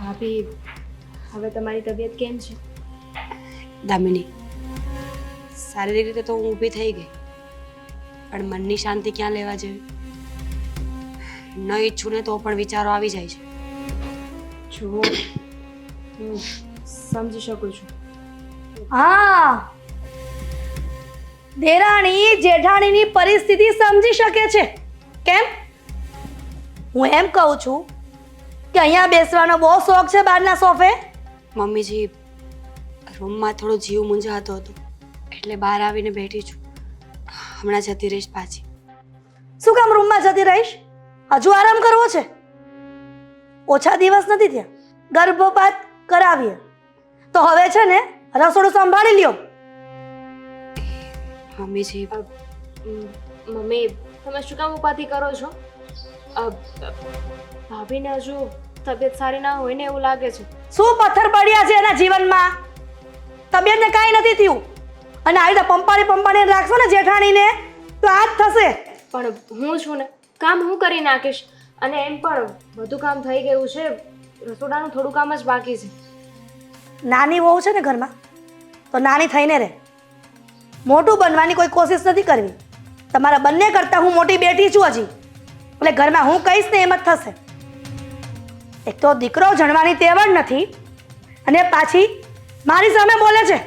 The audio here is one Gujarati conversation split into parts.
ભાભી, હવે તમારી તબિયત કેમ છે? દામિની, શારીરિક રીતે તો હું ઊભી થઈ ગઈ, પણ મનની શાંતિ ક્યાં લેવા જેવી? ન ઈચ્છું ને તો પણ વિચારો આવી જાય છે. જુઓ, હું સમજી શકું છું. હા, દેરાણી જેઠાણીની પરિસ્થિતિ સમજી શકે છે. કેમ? હું એમ કહું છું કે અહીંયા બેસવાનો બહુ શોખ છે બહારના સોફે. મમ્મીજી, રૂમમાં થોડો જીવ મૂંઝાતો હતો એટલે બહાર આવીને બેઠી છું. હમણાં જતી રહીશ પાછી. શું કામ રૂમમાં જતી રહીશ? હજુ આરામ કરવો છે? ઓછા દિવસ નથી થયા, ગર્ભપાત કરાવીએ તો હવે છે ને રસોડું સંભાળી લ્યો. મમ્મીજી, મમ્મી, તમે શું કામ ઉપાધિ કરો છો? ભાભીને હજુ તબિયત સારી ના હોય ને એવું લાગે છે. શું પથ્થર પડ્યા છે એના જીવનમાં? તબિયતને કાંઈ નથી થયું અને આવી રીતે પંપાણી રાખશો ને જેઠાણીને તો આ જ થશે. પણ હું છું ને, કામ હું કરી નાખીશ. અને એમ પણ બધું કામ થઈ ગયું છે, રસોડાનું થોડું કામ જ બાકી છે. નાની વહુ છે ને ઘરમાં તો નાની થઈને રહે. મોટું બનવાની કોઈ કોશિશ નથી કરવી. તમારા બંને કરતાં હું મોટી બેટી છું હજી, એટલે ઘરમાં હું કહીશ ને એમ જ થશે. એક તો દીકરો જણવાની ટેવ જ નથી અને પાછી મારી સામે બોલે છે.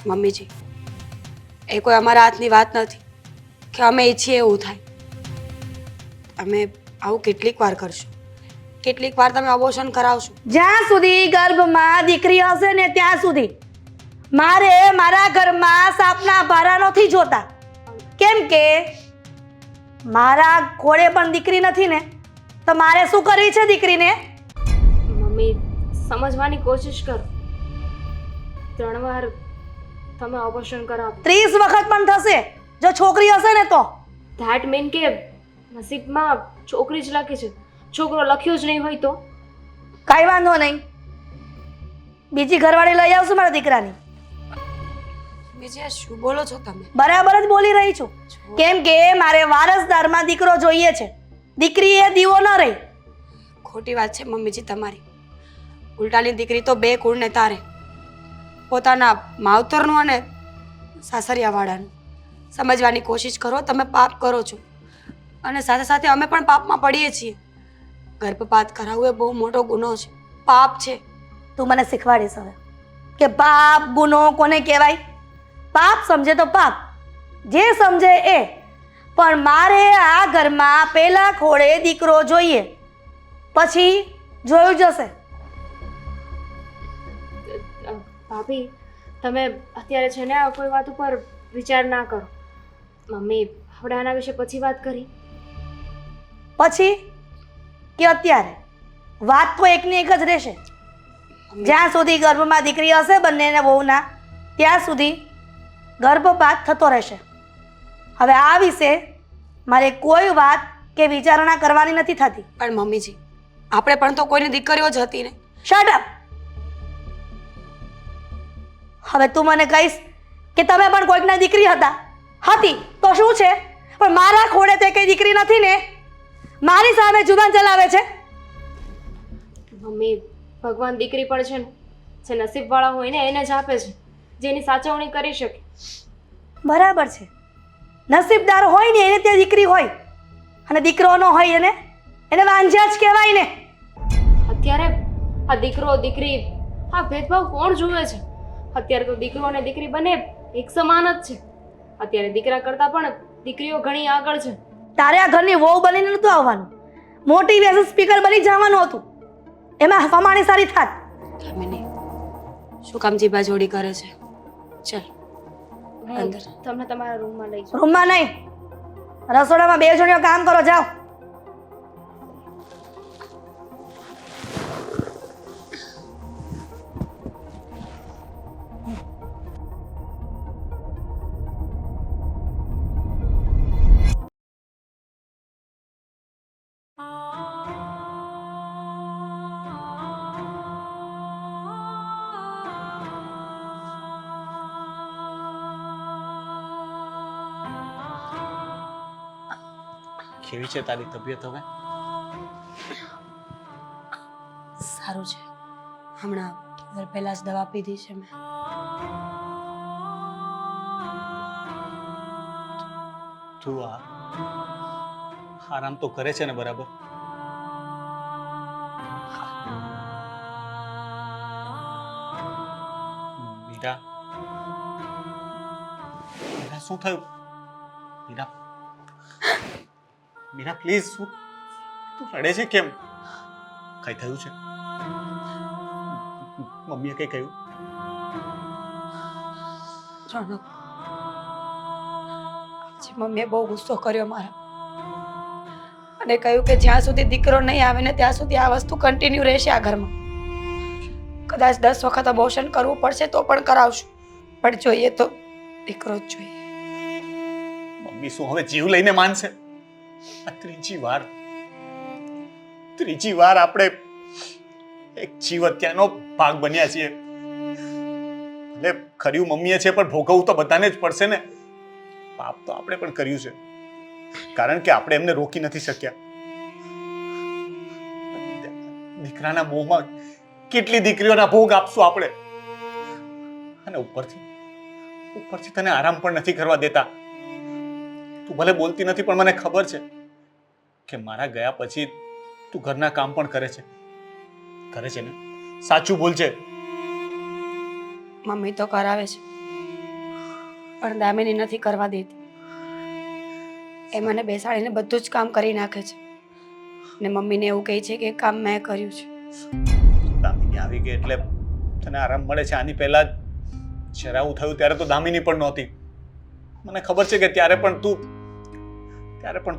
મમ્મીજી, એ કોઈ અમારા હાથની વાત નથી કે અમે ઈચ્છીએ એવું થાય. અમે આવું કેટલીક વાર કરશું, કેટલીક વાર તમે અબોર્શન કરાવશો. જ્યાં સુધી ગર્ભમાં દીકરી હશે ને ત્યાં સુધી મારે મારા ઘરમાં સાપના ભારા નથી જોતા. કેમ કે મારા ઘોડે પણ દીકરી નથી ને, તો મારે શું કરવી છે દીકરીને? મમ્મી, સમજવાની કોશિશ કરો. 3 વાર તમે ઓપરેશન કરાવો. 30 વખત પણ થશે જો છોકરી હશે ને તો. ધેટ મીન કે નસીબમાં છોકરી જ લખી છે, છોકરો લખ્યો જ નહીં હોય તો? કાંઈ વાંધો નહીં, બીજી ઘરવાળી લઈ આવશું મારા દીકરાની. બીજી આ શું બોલો છો તમે? બરાબર જ બોલી રહી છું. કેમ કે મારે વારસદારમાં દીકરો જોઈએ છે, દીકરી એ દીવો ન રહી. ખોટી વાત છે મમ્મીજી તમારી. ઉલટાની દીકરી તો 2 કુળને તારે, પોતાના માવતરનું અને સાસરિયાવાળાનું. સમજવાની કોશિશ કરો. તમે પાપ કરો છો અને સાથે સાથે અમે પણ પાપમાં પડીએ છીએ. ગર્ભપાત કરાવવું એ બહુ મોટો ગુનો છે, પાપ છે. તું મને શીખવાડીશ હવે કે પાપ ગુનો કોને કહેવાય. પાપ સમજે તો પાપ, જે સમજે એ. પણ મારે આ ઘરમાં પહેલા ખોળે દીકરો જોઈએ, પછી જોયું જશે. ભાભી, તમે અત્યારે છે ને આ કોઈ વાત ઉપર વિચાર ના કરો. મમ્મી, આપણે આના વિશે પછી વાત કરી. પછી કે અત્યારે? વાત તો એકની એક જ રહેશે. જ્યાં સુધી ગર્ભમાં દીકરી હશે બંનેને વહુના, ત્યાં સુધી ગર્ભપાત થતો રહેશે. હવે આ વિશે મારે કોઈ વાત કે વિચારણા કરવાની નથી થતી. પણ મમ્મીજી, આપણે પણ તો કોઈની દીકરીઓ જ હતી ને. Shut up! હવે તું મને કહીશ કે તમે પણ કોઈકના દીકરી હતી તો શું છે, પણ મારા ખોડે તે કઈ દીકરી નથી ને, મારી સામે જુબાન ચલાવે છે. મમ્મી, ભગવાન દીકરી પણ છે ને, જે નસીબવાળા હોય ને એને જ આપે છે, જેની સાચવણી કરી શકે. બરાબર છે, નસીબદાર હોય ને એને ત્યાં દીકરી હોય, અને દીકરો ન હોય એને વાંઝા જ કહેવાય ને. અત્યારે આ દીકરો દીકરી આ ભેદભાવ કોણ જુએ છે? અત્યારે તો દીકરો અને દીકરી બંને એક સમાન જ છે. અત્યારે દીકરા કરતાં પણ દીકરીઓ ઘણી આગળ છે. તારે આ ઘરની વહુ બનીને નતું આવવાનું, મોટી બેસી સ્પીકર બની જવાનું હતું. એમાં કમાણી સારી થાત. દામિની, શું કામ જીભા જોડી કરે છે? ચાલ હું અંદર. તમને તમારા રૂમમાં લઈ જાઉં. રૂમમાં નહીં, રસોડામાં 2 જણીઓ કામ કરો, જાઓ. કેવી છે તારી તબિયત હવે? સારું છે. હમણાં પહેલાં જ દવા પીધી છે મેં. તું આરામ તો કરે છે ને બરાબર? મીરા, મીરા શું થયું? મીરા, મીરા પ્લીઝ, શું તું રડે છે કેમ? કઈ થયું છે? મમ્મીએ કઈ કહ્યું? રોનક, આજે મમ્મીએ બહુ ગુસ્સો કર્યો મારા અને કહ્યું કે જ્યાં સુધી દીકરો નહીં આવે ને ત્યાં સુધી આ વસ્તુ કન્ટિન્યુ રહેશે આ ઘરમાં. કદાચ 10 વખત અબોર્શન કરવું પડશે તો પણ કરાવશું, પણ જોઈએ તો દીકરો જ જોઈએ. મમ્મી શું હવે જીવ લઈને માનશે? આ ત્રીજી વાર આપણે એક જીવ હત્યાનો ભાગ બન્યા છીએ. એટલે કર્યું મમ્મીએ છે, પણ ભોગવવું તો બધાને જ પડશે ને. પાપ તો આપણે પણ કર્યું છે, કારણ કે આપણે એમને રોકી નથી શક્યા. દીકરાના મોહમાં કેટલી દીકરીઓના ભોગ આપશું આપણે, અને ઉપરથી તને આરામ પણ નથી કરવા દેતા. તું ભલે બોલતી નથી, પણ મને ખબર છે કે મારા ગયા પછી તું ઘરના કામ પણ કરે છે ને? સાચું બોલ છે. મમ્મી તો કરાવે છે, પણ દામિની નથી કરવા દેતી. એ મને બેસાડીને બધું જ કામ કરી નાખે છે ને મમ્મીને એવું કહે છે કે કામ મેં કર્યું છે. દામિની આવી ગઈ એટલે તને આરામ મળે છે. આની પહેલા જ્યારે આવું થયું ત્યારે તો દામિની પણ નહોતી. મને ખબર છે કે ત્યારે પણ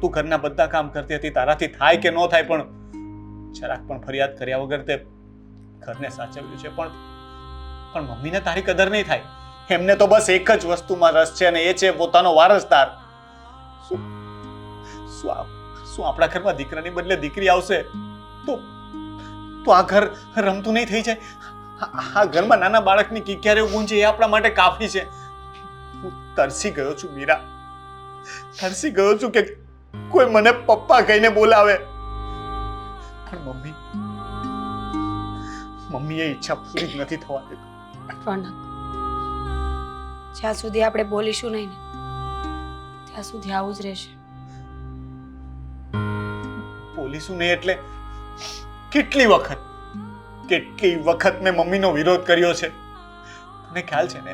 તું ઘરના બધા કામ કરતી હતી. તારાથી થાય કે ન થાય, પણ જરાક પણ ફરિયાદ કર્યા વગર તે ઘરને સાચવ્યું છે. પણ મમ્મીને તારી કદર નહીં થાય. એમને તો બસ એક જ વસ્તુમાં રસ છે, અને એ છે પોતાનો વારસદાર. શું આપણા ઘરમાં દીકરાની બદલે દીકરી આવશે તો આ ઘર રમતું નહીં થઈ જાય? આ ઘરમાં નાના બાળકની કિક્યારે ગુંજે એ આપણા માટે કાફી છે. હું તરસી ગયો છું મીરા, તરસી ગયો છું કે કોઈ મને પપ્પા કહીને બોલાવે. પણ મમ્મી એ ઈચ્છા પૂરી જ નથી થવા દેતી. રોનક, જ્યાં સુધી આપણે બોલીશું નહીં ને ત્યાં સુધી આવું જ રહેશે. બોલીશું નહીં એટલે કેટલી વખત મેં મમ્મીનો વિરોધ કર્યો છે. તને ખ્યાલ છે ને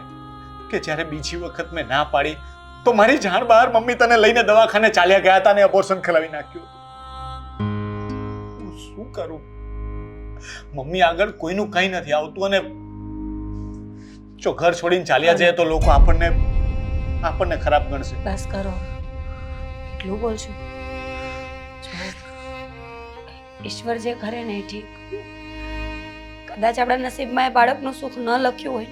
કે જ્યારે બીજી વખત મેં ના પાડી તો મારી જાણ બહાર મમ્મી તને લઈને દવાખાને ચાલ્યા ગયા હતા અને અબોર્શન કરાવી નાખ્યું હતું. હું શું કરું? મમ્મી આગળ કોઈનું કંઈ નથી આવતું, અને જો ઘર છોડીને ચાલ્યા જાય તો લોકો આપણને ખરાબ ગણશે. બસ કરો, એટલું બોલશું. ઈશ્વર જે કરે ને એ ઠીક. કદાચ આપણા નસીબમાં એ બાળકનું સુખ ન લખ્યું હોય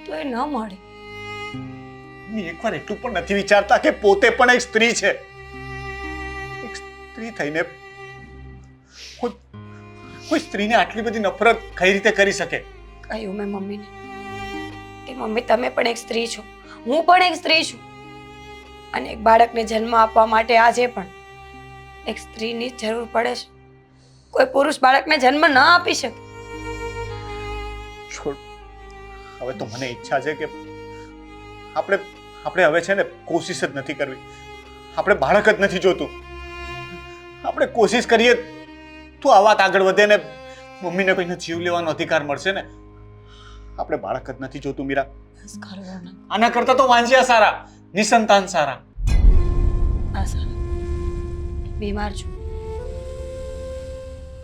તો એ ન મળે. એકવાર એટલું પણ નથી વિચારતા કે પોતે પણ એક સ્ત્રી છે. એક સ્ત્રી થઈને કોઈ સ્ત્રીને આટલી બધી નફરત કઈ રીતે કરી શકે? કહ્યું મેં મમ્મીને કે મમ્મી તમે પણ એક સ્ત્રી છો, હું પણ એક સ્ત્રી છું, અને એક બાળકને જન્મ આપવા માટે આજે પણ એક સ્ત્રીની જરૂર પડે છે. કોઈ પુરુષ બાળકને જન્મ ન આપી શકે. છોડ, હવે તો મને ઈચ્છા છે કે આપણે હવે છે ને કોશિશ જ નથી કરવી. આપણે બાળક જ નથી જોતું. આપણે કોશિશ કરીએ તો આ વાત આગળ વધે ને મમ્મીને કોઈનો જીવ લેવાનો અધિકાર મળશે ને. આપણે બાળક જ નથી જોતું મીરા. આના કરતા તો વાંજિયા સારા, નિસંતાન સારા. બીમાર છું,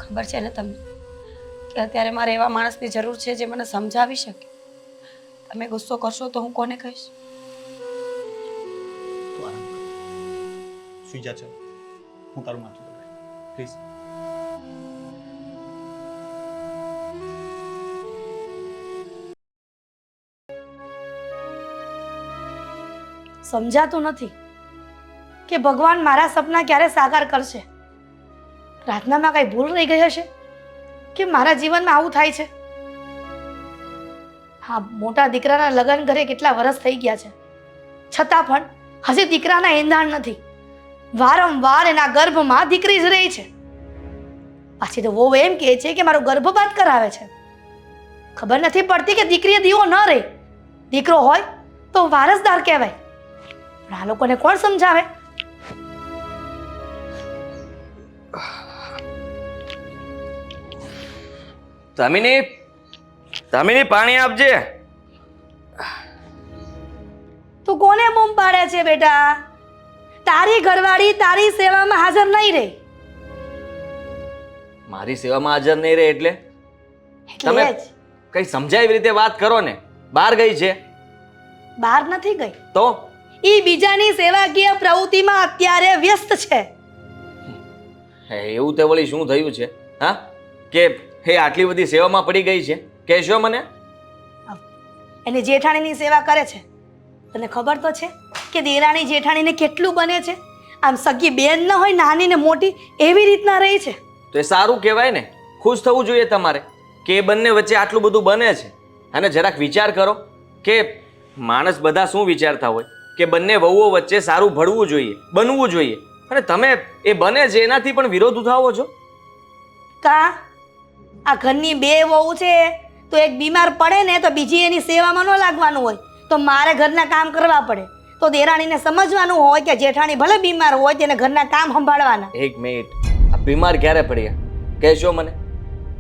ખબર છે ને તમને કે અત્યારે મારે એવા માણસની જરૂર છે જે મને સમજાવી શકે. તમે ગુસ્સો કરશો તો હું કોને કહીશ? તું આરામ કર, સુઈ જા. ચાલ, હું તારું માથું પકડાય પ્લીઝ. સમજાતું નથી કે ભગવાન મારા સપના ક્યારે સાકાર કરશે. પ્રાર્થનામાં કઈ ભૂલ રહી ગઈ હશે કે મારા જીવનમાં આવું થાય છે? હા, મોટા દીકરાના લગ્ન ઘરે કેટલા વર્ષ થઈ ગયા છે, છતાં પણ હજી દીકરાના એંધાણ નથી. વારંવાર એના ગર્ભમાં દીકરી જ રહી છે. પાછી તો વહુ એમ કહે છે કે મારો ગર્ભપાત કરાવે છે. ખબર નથી પડતી કે દીકરીએ દીવો ન રહે. દીકરો હોય તો વારસદાર કહેવાય. પણ આ લોકોને કોણ સમજાવે? દામિની પાણી આપજે. તું કોને બૂમ પાડે છે બેટા? તારી ઘરવાળી તારી સેવામાં હાજર નહીં રહે. મારી સેવામાં હાજર નહીં રહે એટલે એટલે તમે જ કઈ સમજાય એવી રીતે વાત કરો ને. બહાર ગઈ છે બહાર નથી ગઈ. તો ઈ બીજાની સેવાકીય પ્રવૃત્તિમાં અત્યારે વ્યસ્ત છે. હે, એવું તે વળી શું થયું છે? હા, કે હે આટલી બધી સેવામાં પડી ગઈ છે? કહેશો મને. એની જેઠાણીની સેવા કરે છે. તને ખબર તો છે કે દેરાણી જેઠાણીને કેટલું બને છે? આમ સગી બેન ન હોય, નાની ને મોટી એવી રીતના રહી છે. તો એ સારું કહેવાય ને. ખુશ થવું જોઈએ તમારે કે એ બંને વચ્ચે આટલું બધું બને છે. અને જરાક વિચાર કરો કે માણસ બધા શું વિચારતા હોય કે બંને વહુઓ વચ્ચે સારું ભળવું જોઈએ, બનવું જોઈએ, અને તમે એ બને છે એનાથી પણ વિરોધ ઉઠાવો છો. કા આ ઘરની બે વહુ છે તો એક બીમાર પડે ને તો બીજી એની સેવામાં ન લાગવાનું હોય, તો મારે ઘરના કામ કરવા પડે. તો દેરાણીને સમજવાનું હોય કે જેઠાણી ભલે બીમાર હોય તેને ઘરના કામ સંભાળવાના. એક મિનિટ, આ બીમાર ક્યારે પડ્યા કહેશો મને?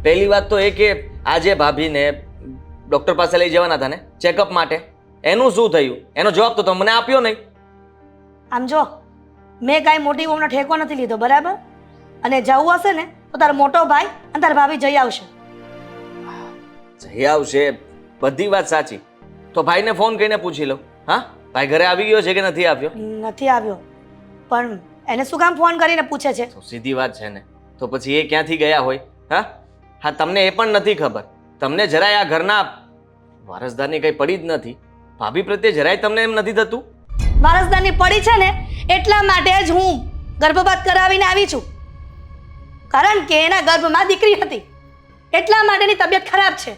પહેલી વાત તો એ કે આજે ભાભીને ડૉક્ટર પાસે લઈ જવાના હતા ને ચેકઅપ માટે, એનું શું થયું? એનો જવાબ તો તમે મને આપ્યો નહીં. આમ જો, મેં કાંઈ મોટી વહુનો ઠેકો નથી લીધો, બરાબર? અને જવું હશે ને તો તારો મોટો ભાઈ અને તારી ભાભી જઈ આવશે. જઈ આવશે, બધી વાત સાચી. તો ભાઈને ફોન કરીને પૂછી લો. હા, ભાઈ ઘરે આવી ગયો છે કે નથી આવ્યો? નથી આવ્યો. પણ એને શું કામ ફોન કરીને પૂછે છે? તો સીધી વાત છે ને. તો પછી એ ક્યાંથી ગયા હોય? હા હા, તમને એ પણ નથી ખબર. તમને જરાય આ ઘરના વારસદારની કંઈ પડી જ નથી. ભાભી પ્રત્યે જરાય તમને એમ નથી થતું? વારસદારની પડી છે ને એટલા માટે જ હું ગર્ભપાત કરાવીને આવી છું. કારણ કે એના ગર્ભમાં દીકરી હતી, એટલા માટેની તબિયત ખરાબ છે.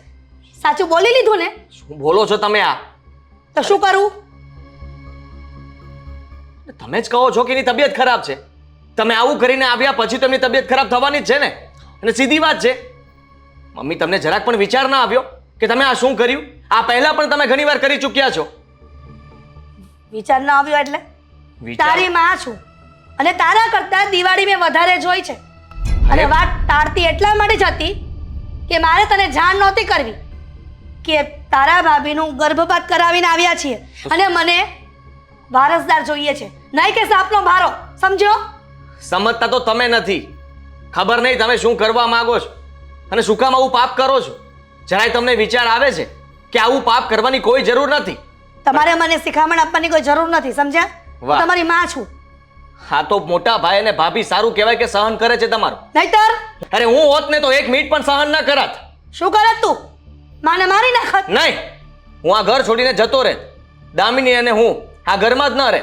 સાચું બોલી લીધું ને? શું બોલો છો તમે? આ તો શું કરું? તમે જ કહો છો કે એની તબિયત ખરાબ છે. તમે આવું કરીને આવ્યા પછી તો એમની તબિયત ખરાબ થવાની જ છે ને. અને સીધી વાત છે, મમ્મી તમને જરાક પણ વિચાર ના આવ્યો કે તમે આ શું કર્યું? આ પહેલા પણ તમે ઘણીવાર કરી ચૂક્યા છો. વિચાર ન આવ્યો એટલે? તારી માં છું અને તારા કરતા દિવાળી મેં વધારે જોઈ છે. અને વાત ટાળતી એટલા માટે જ હતી કે મારે તને જાણ નહોતી કરવી કે તારા ભાભીનું ગર્ભપાત કરાવીને આવ્યા છીએ અને મને વારસદાર જોઈએ છે, નહીં કે સાપનો ભારો. સમજો? સમજતા તો તમે નથી. ખબર નહીં તમે શું કરવા માંગો છો અને શું કામ આવું પાપ કરો છો. જરાય તમને વિચાર આવે છે કે આવું પાપ કરવાની કોઈ જરૂર નથી. તમારે મને શિખામણ આપવાની કોઈ જરૂર નથી, સમજ્યા? વાહ. હું તમારી માં છું. હા, તો મોટા ભાઈ અને ભાભી સારું કહેવાય કે સહન કરે છે તમારું. નહીતર અરે હું હોત ને તો 1 મિનિટ પણ સહન ના કરત. શું કરત તું? માને મારી નાખત. નહીં, હું આ ઘર છોડીને જતો રહેત. દામિની અને હું આ ઘરમાં જ ન રહે.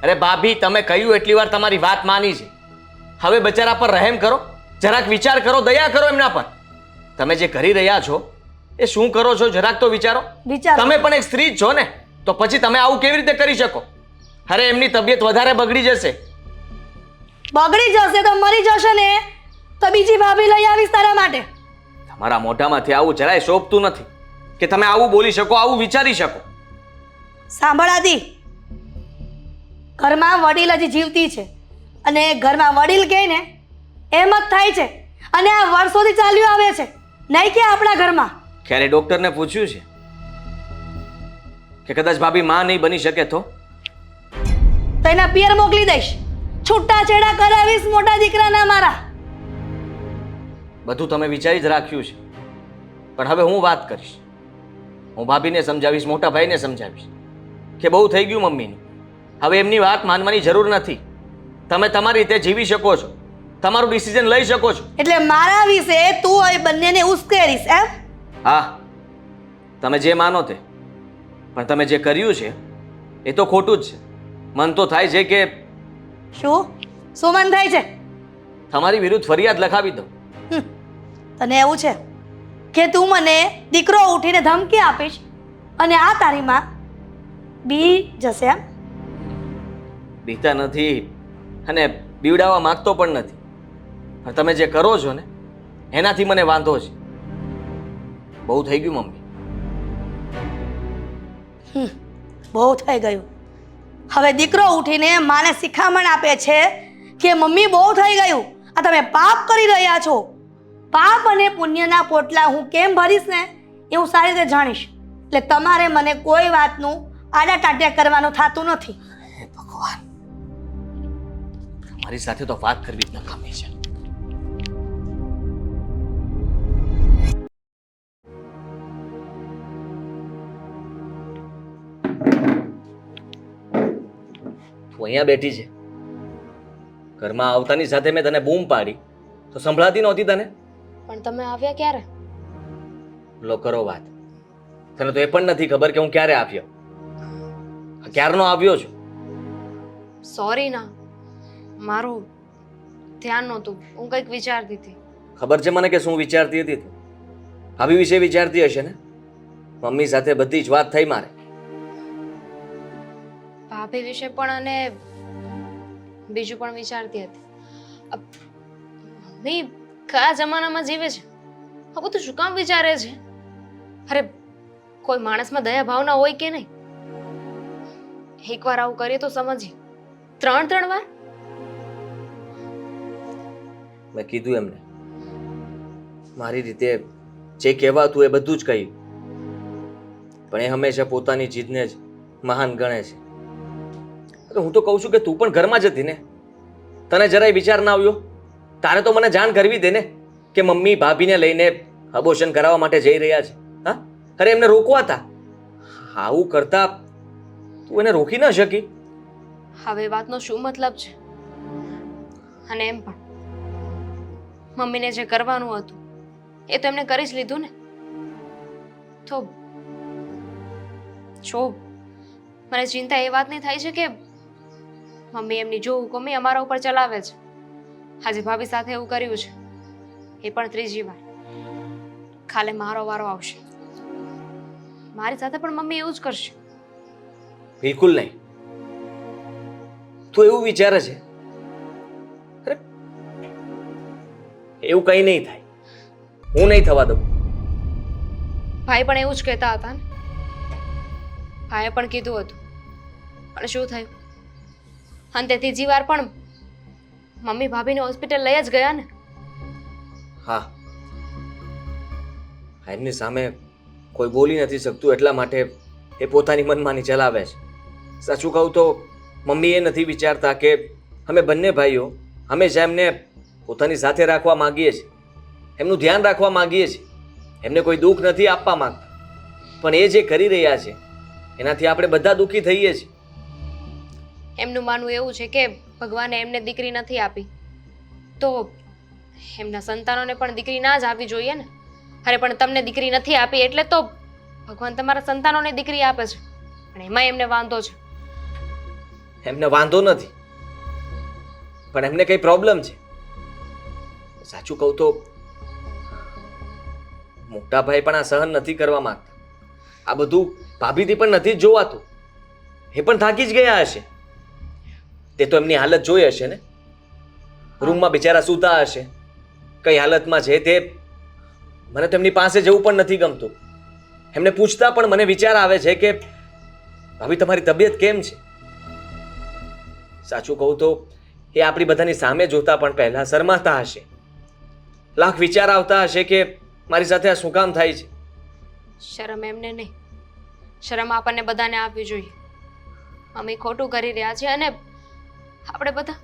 અરે ભાભી, તમે કહ્યું એટલી વાર તમારી વાત માની છે. હવે બચારા પર રહેમ કરો, જરાક વિચાર કરો, દયા કરો એમના પર. તમે જે કરી રહ્યા છો એ શું કરો છો જરાક તો વિચારો. વિચારો. તમે પણ એક સ્ત્રી જ છો ને, તો પછી તમે આવું કેવી રીતે કરી શકો? અરે એમની તબિયત વધારે બગડી જશે. બગડી જશે તો મરી જશે ને તો બીજી ભાભી લઈ આવીશ તારા માટે. તમારા મોઢામાંથી આવું જરાય શોભતું નથી કે તમે આવું બોલી શકો, આવું વિચારી શકો. સાંભળ આદિ, ઘરમાં વડીલ હજી જીવતી છે અને ઘરમાં વડીલ કહે ને એમ જ થાય છે. અને આ વર્ષોથી ચાલ્યું આવે છે, નહીં કે આપણા ઘરમાં. ક્યારે ડોક્ટરને પૂછ્યું છે કે કદાચ ભાભી માં નહીં બની શકે તો એના પિયર મોકલી દઈશ, છૂટાછેડા કરાવીશ મોટા દીકરાના મારા. બધું તમે વિચારી જ રાખ્યું છે. પણ હવે હું વાત કરીશ. હું ભાભીને સમજાવીશ, મોટા ભાઈને સમજાવીશ કે બહુ થઈ ગયું મમ્મીનું. હવે એમની વાત માનવાની જરૂર નથી. તમે તમારી રીતે જીવી શકો છો, તમારું ડિસિઝન લઈ શકો છો. એટલે મારા વિશે તું એ બંનેને ઉશ્કેરીશ એમ? હા, તમે જે માનો તે, પણ તમે જે કર્યું છે એ તો ખોટું જ છે. મન તો થાય છે કે શું શું મન થાય છે? તમારી વિરુદ્ધ ફરિયાદ લખાવી દો. તને એવું છે કે તું મને દીકરો ઉઠીને ધમકી આપીશ અને આ તારી માં બી જશે એમ? બીતા નથી અને બીવડાવવા માંગતો પણ નથી. પણ તમે જે કરો છો ને એનાથી મને વાંધો છે. બહુ થઈ ગયું મમ્મી. બહુ થઈ ગયું. હવે દીકરો ઉઠીને માને શિખામણ આપે છે કે મમ્મી બહુ થઈ ગયું, આ તમે પાપ કરી રહ્યા છો. પાપ અને પુણ્યના પોટલા હું કેમ ભરીશ ને એ હું સારી રીતે જાણીશ. એટલે તમારે મને કોઈ વાતનું આડા ટાંટિયા કરવાનું થતું નથી. હે ભગવાન, મારી સાથે તો વાત કરવી જ નકામી છે. તું અહીંયા બેઠી છે. ઘરમાં આવતાની સાથે મેં તને બૂમ પાડી તો સંભળાતી નહોતી તને? પણ તમે આવ્યા ક્યારે? લો કરો વાત. તને તો એ પણ નથી ખબર કે હું ક્યારે આવ્યો. ક્યારનો આવ્યો છું. સોરી ના, મારું ધ્યાન નહોતું, હું કંઈક વિચારતી હતી. ખબર છે મને કે શું વિચારતી હતી તું? ભાભી વિશે વિચારતી હશે ને? મમ્મી સાથે બધી જ વાત થઈ મારે. ભાભી વિશે પણ અને બીજું પણ વિચારતી હતી. મમ્મી કયા જમાનામાં જીવે છે? આ બધું શું કામ વિચારે છે? અરે કોઈ માણસમાં દયા ભાવના હોય કે નહીં? એકવાર આવું કરીએ તો સમજીએ, ત્રણ વાર? મેં કીધું એમને, મારી રીતે જે કહેવાતું એ બધું જ કહ્યું, પણ એ હંમેશા પોતાની જીદને જ મહાન ગણે છે. તો હું તો કહું છું કે તું પણ ઘરમાં જ હતી ને, તને જરાય વિચાર ના આવ્યો? તારે તો મને જાણ કરવી દે ને કે મમ્મી ભાભીને લઈને અબોર્શન કરાવવા માટે જઈ રહ્યા છે. હા, અરે એમને રોકવા હતા. આવું કરતા તું એને રોકી ન શકી? હવે વાતનો શું મતલબ છે? અને એમ પણ મમ્મીને જે કરવાનું હતું એ તો એમને કરી જ લીધું ને. તો જો મને ચિંતા એ વાતની થાય છે કે મમ્મી એમની જો હુકમ એ અમારા ઉપર ચલાવે છે. આજે ભાભી સાથે એવું કર્યું છે, એ પણ ત્રીજી વાર. કાલે મારો વારો આવશે, મારી સાથે પણ મમ્મી એવું જ કરશે. બિલકુલ નહીં. તું એવું વિચારે છે? અરે એવું કંઈ નહીં થાય. હું નહીં થવા દઉં. ભાઈ પણ એવું જ કહેતા હતા ને. ભાઈએ પણ કીધું હતું, પણ શું થયું? અંતે ત્રીજી વાર પણ મમ્મી ભાભીને હોસ્પિટલ લઈ જ ગયા ને. હા, એમની સામે કોઈ બોલી નથી શકતું એટલા માટે એ પોતાની મનમાની ચલાવે છે. સાચું કહું તો મમ્મી એ નથી વિચારતા કે અમે બંને ભાઈઓ હંમેશા એમને પોતાની સાથે રાખવા માંગીએ છીએ, એમનું ધ્યાન રાખવા માંગીએ છીએ, એમને કોઈ દુઃખ નથી આપવા માંગતા. પણ એ જે કરી રહ્યા છે એનાથી આપણે બધા દુઃખી થઈએ છીએ. એમનું માનવું એવું છે કે ભગવાને એમને દીકરી નથી આપી તો એમના સંતાનોને પણ દીકરી ના જ આપવી જોઈએ ને. અરે પણ તમને દીકરી નથી આપી એટલે તો ભગવાન તમારા સંતાનોને દીકરી આપે છે, અને એમાં એમને વાંધો છે. એમને વાંધો નથી, પણ એમને કઈ પ્રોબ્લેમ છે. સાચું કહું તો મોટા ભાઈ પણ આ સહન નથી કરવા માંગતા. આ બધું ભાભીથી પણ નથી જ જોવાતું. એ પણ થાકી જ ગયા હશે. તે તો એમની હાલત જોઈ હશે ને. રૂમમાં બિચારા સૂતા હશે, કઈ હાલતમાં છે તે મને તેમની પાસે જવું પણ નથી ગમતું. એમને પૂછતા પણ મને વિચાર આવે છે કે ભાભી તમારી તબિયત કેમ છે. સાચું કહું તો એ આપણી બધાની સામે જોતા પણ પહેલા શરમાતા હશે. લાખ વિચાર આવતા હશે કે મારી સાથે આ શું કામ થાય છે. શરમ એમને નહીં, શરમ આપણને બધાને આપવી જોઈએ. અમે ખોટું કરી રહ્યા છીએ અને આપણે બધા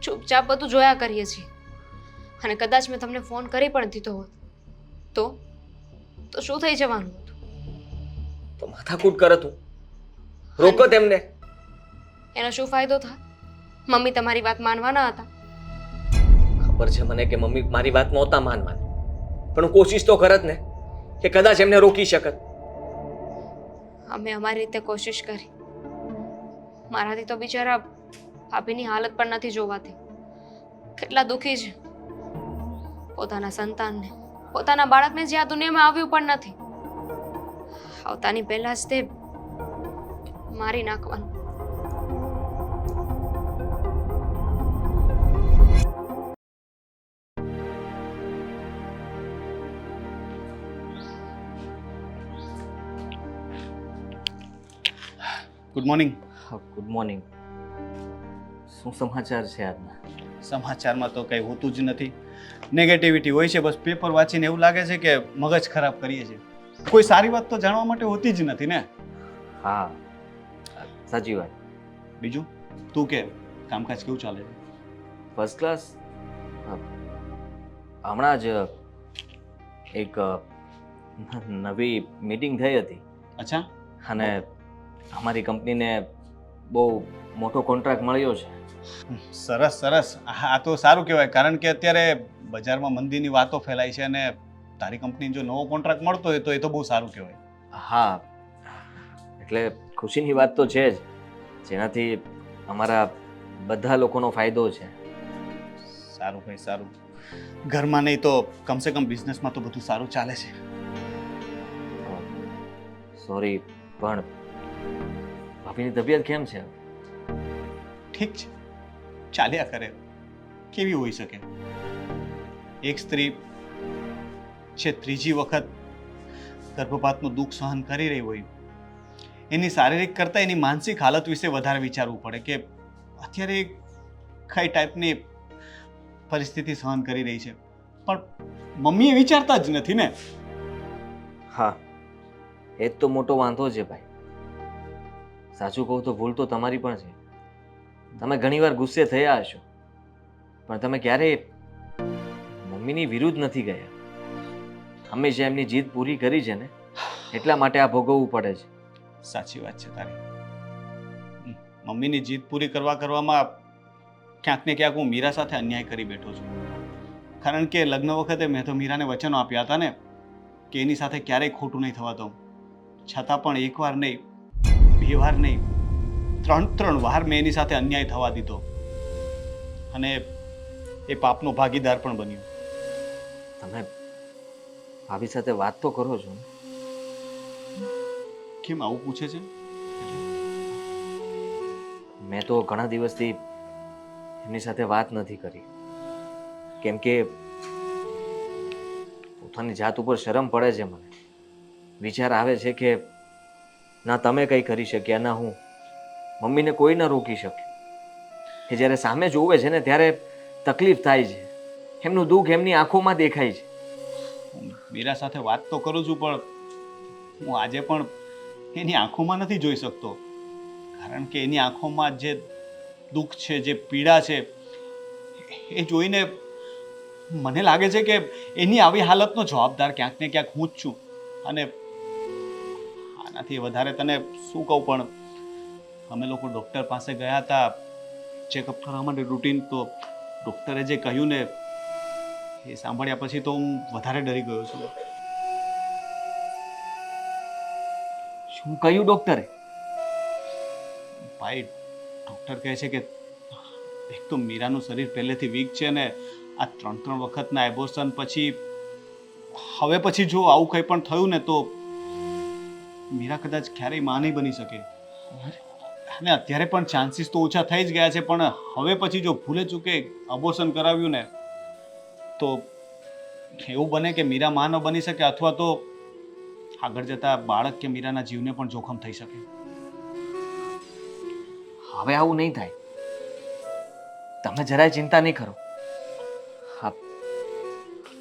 ચૂપચાપ બધું જોયા કરીએ છીએ. અને કદાચ મેં તમને ફોન કરી પણ દીધો હોત તો શું થઈ જવાનું હતું? તો માથાકૂટ કરે તું, રોકો તેમને. એનો શું ફાયદો થાય? મમ્મી તમારી વાત માનવાના હતા. ખબર છે મને કે મમ્મી મારી વાત નહોતા માનવાની, પણ હું કોશિશ તો કરત ને કે કદાચ એમને રોકી શકત. અમે અમારી રીતે કોશિશ કરી. મારાથી તો બિચારા ભાભીની હાલત પણ નથી જોવાતી. કેટલા દુઃખી છે. પોતાના સંતાનને, પોતાના બાળકને જે આ દુનિયામાં આવ્યું પણ નથી, આવતાની પહેલા જ તે મારી નાખવાનું. Good morning. Good morning. શું સમાચાર છે આજના? સમાચારમાં તો કંઈ હોતું જ નથી. નેગેટિવિટી હોય છે. બસ પેપર વાંચીને એવું લાગે છે કે મગજ ખરાબ કરીએ છીએ. કોઈ સારી વાત તો જાણવા માટે હોતી જ નથી ને. હા, સાચી વાત. બીજું તું કે કામકાજ કેવું ચાલે છે? First class. હમણાં જ એક નવી મીટિંગ થઈ હતી અચ્છા. અને અમારી કંપનીને બહુ મોટો કોન્ટ્રાક્ટ મળ્યો છે. સરસ સરસ. આ તો સારું કહેવાય, કારણ કે અત્યારે બજારમાં મંદીની વાતો ફેલાય છે અને તારી કંપનીને જો નવો કોન્ટ્રાક્ટ મળતો હોય તો એ તો બહુ સારું કહેવાય. હા, એટલે ખુશીની વાત તો છે જ, જેનાથી અમારા બધા લોકોનો ફાયદો છે. સારું ભાઈ સારું. ઘરમાં નહીં તો કમસે કમ બિઝનેસમાં તો બધું સારું ચાલે છે. સોરી, પણ ભાભીની તબિયત કેમ છે? ઠીક છે, ચાલ્યા કરે. કેવી હોઈ શકે? એક સ્ત્રી છે ત્રીજી વખત ગર્ભપાતનું દુઃખ સહન કરી રહી હોય, એની શારીરિક કરતાં એની માનસિક હાલત વિશે વધારે વિચારવું પડે કે અત્યારે કઈ ટાઈપની પરિસ્થિતિ સહન કરી રહી છે. પણ મમ્મી એ વિચારતા જ નથી ને. હા, એ જ તો મોટો વાંધો છે ભાઈ. સાચું કહું તો ભૂલ તો તમારી પણ છે. તમે ઘણીવાર ગુસ્સે થયા હશો, પણ તમે ક્યારેય મમ્મીની વિરુદ્ધ નથી ગયા. હંમેશા એમની જીદ પૂરી કરી છે ને, એટલા માટે આ ભોગવવું પડે છે. સાચી વાત છે તારી. મમ્મીની જીદ પૂરી કરવામાં ક્યાંક ને ક્યાંક હું મીરા સાથે અન્યાય કરી બેઠો છું. કારણ કે લગ્ન વખતે મેં તો મીરાને વચનો આપ્યા હતા ને કે એની સાથે ક્યારેય ખોટું નહીં થવા દઉં. છતાં પણ એકવાર નહીં, બે વાર નહીં, ત્રણ વાર મેં એની સાથે અન્યાય થવા દીધો અને એ પાપનો ભાગીદાર પણ બન્યો. તમે ભાભી સાથે વાત તો કરો છો ને? કેમ આવું પૂછે છે? મેં તો ઘણા દિવસથી એમની સાથે વાત નથી કરી, કેમ કે પોતાની જાત ઉપર શરમ પડે છે મને. વિચાર આવે છે કે ના તમે કંઈ કરી શક્યા, ના હું. મમ્મીને કોઈ ન રોકી શક્યું. કે જ્યારે સામે જોવે છે ને ત્યારે તકલીફ થાય છે. એમનું દુઃખ એમની આંખોમાં દેખાય છે. હું મીરા સાથે વાત તો કરું છું, પણ હું આજે પણ એની આંખોમાં નથી જોઈ શકતો. કારણ કે એની આંખોમાં જે દુઃખ છે, જે પીડા છે, એ જોઈને મને લાગે છે કે એની આવી હાલતનો જવાબદાર ક્યાંક ને ક્યાંક હું જ છું. અને આનાથી વધારે તને શું કહું, પણ અમે લોકો ડૉક્ટર પાસે ગયા હતા ચેકઅપ કરવા માટે રૂટીન. તો ડૉક્ટરે જે કહ્યું ને એ સાંભળ્યા પછી તો હું વધારે ડરી ગયો છું. શું કહ્યું ડૉક્ટરે? ભાઈ, ડૉક્ટર કહે છે કે એક તો મીરાનું શરીર પહેલેથી વીક છે ને આ 3 વખતના એબોર્શન પછી હવે પછી જો આવું કંઈ પણ થયું ને તો મીરા કદાચ ક્યારેય માં નહીં બની શકે. અને અત્યારે પણ ચાન્સીસ તો ઓછા થઈ જ ગયા છે, પણ હવે પછી જો ભૂલે ચૂકે અબોર્શન કરાવ્યું ને તો એવું બને કે મીરા માં ન બની શકે, અથવા તો આગળ જતા બાળક કે મીરાના જીવને પણ જોખમ થઈ શકે. હવે આવું નહીં થાય. તમે જરાય ચિંતા નહીં કરો. હા,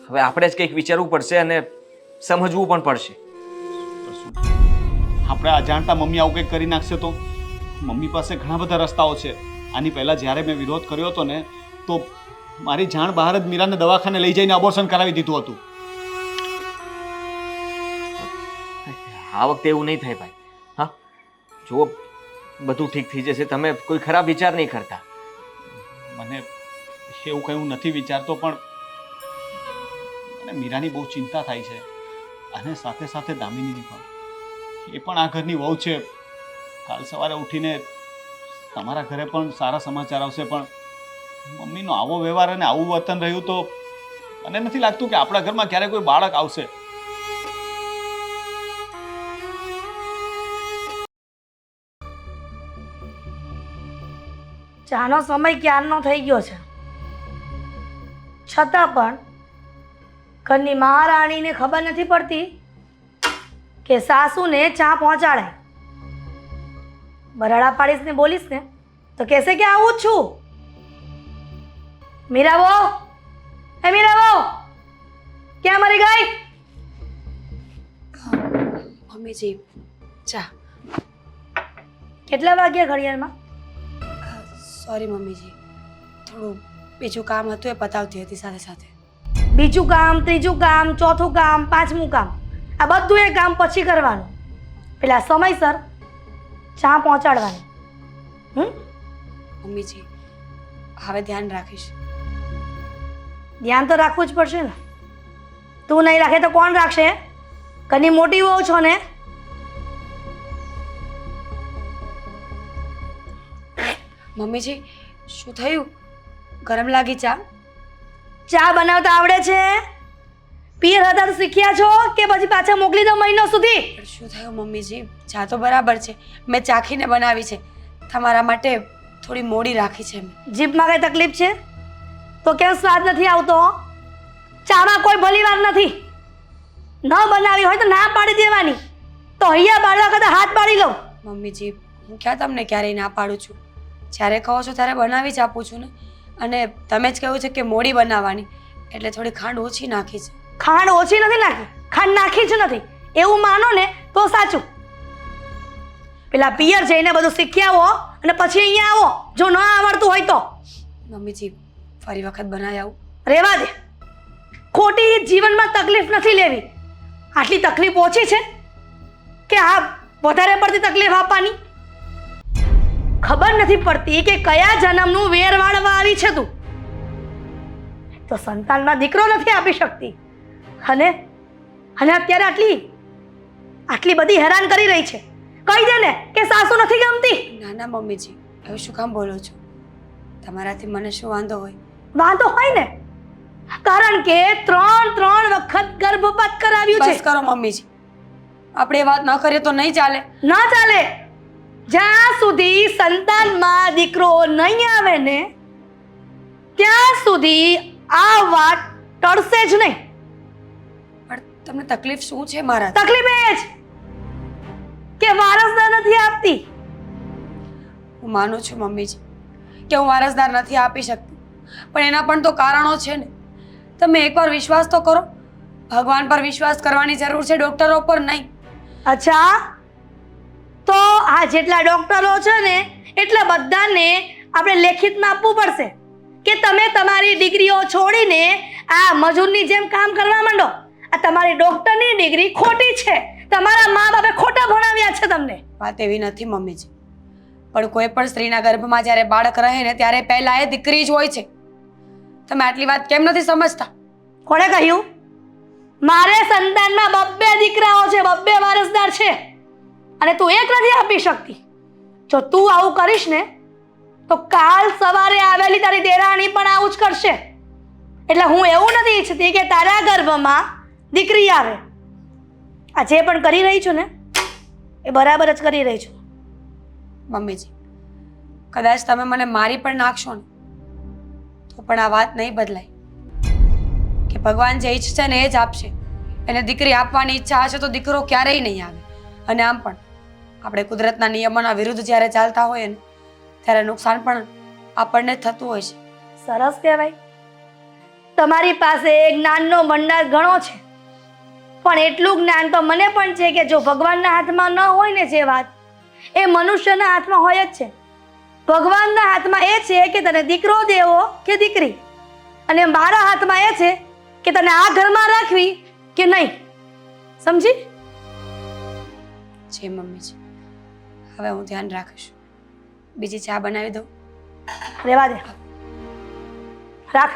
હવે આપણે જ કંઈક વિચારવું પડશે અને સમજવું પણ પડશે. તો શું આપણે અજાણતા મમ્મી આવું કંઈક કરી નાખશે તો? મમ્મી પાસે ઘણા બધા રસ્તાઓ છે. આની પહેલાં જ્યારે મેં વિરોધ કર્યો હતો ને તો મારી જાણ બહાર જ મીરાને દવાખાને લઈ જઈને અબોર્શન કરાવી દીધું હતું. આ વખતે એવું નહીં થાય ભાઈ. હા, જુઓ, બધું ઠીક થઈ જશે. તમે કોઈ ખરાબ વિચાર નહીં કરતા. મને એવું કંઈ હું નથી વિચારતો, પણ મને મીરાની બહુ ચિંતા થાય છે. અને સાથે સાથે દામિનીની પણ. એ પણ આ ઘરની વહુ છે. કાલ સવારે ઉઠીને તમારા ઘરે પણ સારા સમાચાર આવશે, પણ મમ્મીનો આવો વ્યવહાર અને આવું વર્તન રહ્યું તો મને નથી લાગતું કે આપણા ઘરમાં ક્યારે કોઈ બાળક આવશે. ચાનો સમય ક્યારનો થઈ ગયો છે, છતાં પણ ઘરની મહારાણીને ખબર નથી પડતી કે સાસુને ચા પહોંચાડે. બરાડા પાડીશ ને બોલીશ ને તો કહેશે કે આવું જ છું. મીરાબો, હે મીરાબો, ક્યાં મરી ગઈ? મમ્મીજી ચા. કેટલા વાગ્યા ઘડિયાળમાં? સોરી મમ્મીજી, થોડું બીજું કામ હતું એ પતાવતી હતી સાથે સાથે. બીજું કામ, ત્રીજું કામ, ચોથું કામ, પાંચમું કામ, આ બધું એ કામ પછી કરવાનું. પેલા સમયસર ચા પહોંચાડવાની. મમ્મીજી હવે ધ્યાન રાખીશ. ધ્યાન તો રાખવું જ પડશે ને. તું નહીં રાખે તો કોણ રાખશે? ઘરની મોટી વહુ છો ને. મમ્મીજી શું થયું? ગરમ લાગી ચા? ચા બનાવતા આવડે છે? પિયર હતા તો શીખ્યા છો કે પછી પાછા મોકલી દો મહિનો સુધી? પણ શું થયું મમ્મીજી? ચા તો બરાબર છે, મેં ચાખીને બનાવી છે. તમારા માટે થોડી મોડી રાખી છે મેં. જીભમાં કઈ તકલીફ છે તો કેમ સ્વાદ નથી આવતો? ચામાં કોઈ ભલી વાર નથી. ન બનાવી હોય તો ના પાડી દેવાની. તો અહીંયા બાળવા કરતા હાથ પાડી લઉં. મમ્મીજી હું ક્યાં તમને ક્યારેય ના પાડું છું? જ્યારે કહો છો ત્યારે બનાવી જ આપું છું ને. અને તમે જ કહ્યું છે કે મોડી બનાવવાની, એટલે થોડી ખાંડ ઓછી નાખી છે. ખાંડ ઓછી નથી નાખી, ખાંડ નાખી જ નથી એવું માનો ને તો સાચું. પેલા પિયર જઈને બધું શીખી આવો અને પછી અહીંયા આવો જો ન આવડતું હોય તો. મમ્મીજી ફરી વખત બનાવી આવું? રહેવા દે. ખોટી જીવનમાં તકલીફ નથી લેવી. આટલી તકલીફ ઓછી છે કે આ વધારે પડતી તકલીફ આપવાની? ખબર નથી પડતી કે કયા જન્મનું વેર વાળવા આવી છે તું. તો સંતાનમાં દીકરો નથી આપી શકતી અને અત્યારે આટલી બધી હેરાન કરી રહી છે. કહી દે ને કે સાસુ નથી ગમતી. ના ના મમ્મીજી એવું શું કામ બોલો છો? તમારાથી મને શું વાંધો હોય? વાંધો હોય ને, કારણ કે ત્રણ વખત ગર્ભપાત કરાવ્યું છે. બસ કરો મમ્મીજી, આપણે એ વાત ન કરીએ તો નહીં ચાલે. ના ચાલે. જ્યાં સુધી સંતાનમાં દીકરો નહીં આવે ને ત્યાં સુધી આ વાત ટળશે જ નહીં. પણ તમને તકલીફ શું છે મારા? તકલીફ એ જ કે વારસદાર નથી આપતી. હું માનું છું મમ્મીજી કે હું વારસદાર નથી આપી શકતી, પણ એના પણ તો કારણો છે ને. તમે એકવાર વિશ્વાસ તો કરો. ભગવાન પર વિશ્વાસ કરવાની જરૂર છે, ડોક્ટરો પર નહીં. અચ્છા, તો આ જેટલા ડોક્ટરો છે ને એટલા બધાને આપણે લેખિતમાં આપવું પડશે કે તમે તમારી ડિગ્રીઓ છોડીને આ મજૂરની જેમ કામ કરવા માંડો. આ તમારી ડોક્ટરની ડિગ્રી ખોટી છે. તમારા મા બાપે ખોટા ભણાવ્યા છે તમને. વાત એવી નથી મમ્મીજી, પણ કોઈ પણ સ્ત્રીના ગર્ભમાં જ્યારે બાળક રહે ને ત્યારે પહેલા એ દીકરી જ હોય છે. તમે આટલી વાત કેમ નથી સમજતા? કોણે કહ્યું? મારે સંતાનમાં બબ્બે દીકરાઓ છે, બબ્બે વારસદાર છે અને તું એક નથી આપી શકતી. જો તું આવું કરીશ ને તો કાલ સવારે આવેલી તારી દેરાણી પણ આવું જ કરશે. એટલે હું એવું નથી ઈચ્છતી કે તારા ગર્ભમાં દીકરી આવે. આ જે પણ કરી રહી છું ને એ બરાબર જ કરી રહી છું. મમ્મીજી કદાચ તમે મને મારી પણ નાખશો ને તો પણ આ વાત નહીં બદલાય કે ભગવાન જે ઈચ્છશે ને એ જ આપશે. એને દીકરી આપવાની ઈચ્છા હશે તો દીકરો ક્યારેય નહીં આવે. અને આમ પણ આપણે કુદરતના નિયમોના વિરુદ્ધ જ્યારે ચાલતા હોઈએ ને ત્યારે નુકસાન પણ આપણને જ થતું હોય છે. સરસ કહેવાય. તમારી પાસે જ્ઞાનનો ભંડાર ઘણો છે, પણ એટલું જ્ઞાન તો મને પણ છે કે જો ભગવાનના હાથમાં ન હોય ને જે વાત એ મનુષ્યના હાથમાં હોય જ છે. ભગવાનના હાથમાં એ છે કે તને દીકરો દેવો કે દીકરી, અને મારા હાથમાં એ છે કે તને આ ઘરમાં રાખવી કે નહીં. સમજી? જી મમ્મીજી, હવે હું ધ્યાન રાખીશ. બીજી ચા બનાવી દઉં? રહેવા દે. રાખ.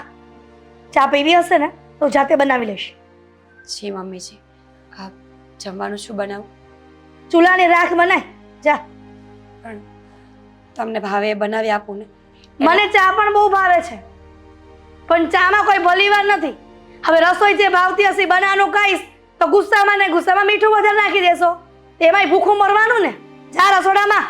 ચા પીવી હશે ને તો જાતે બનાવી લઈશ. જી મમ્મીજી. આ જમવાનું શું બનાવું? ચૂલાની રાખ બનાય જા. પણ તમને ભાવે એ બનાવી આપું ને? મને ચા પણ બહુ ભાવે છે, પણ ચામાં કોઈ ભલી વાર નથી. હવે રસોઈ જે ભાવતી હશે બનાવવાનું કહીશ તો ગુસ્સામાં ને ગુસ્સામાં મીઠું વધારે નાખી દેશો. એમાંય ભૂખું મરવાનું ને. જા રસોડામાં.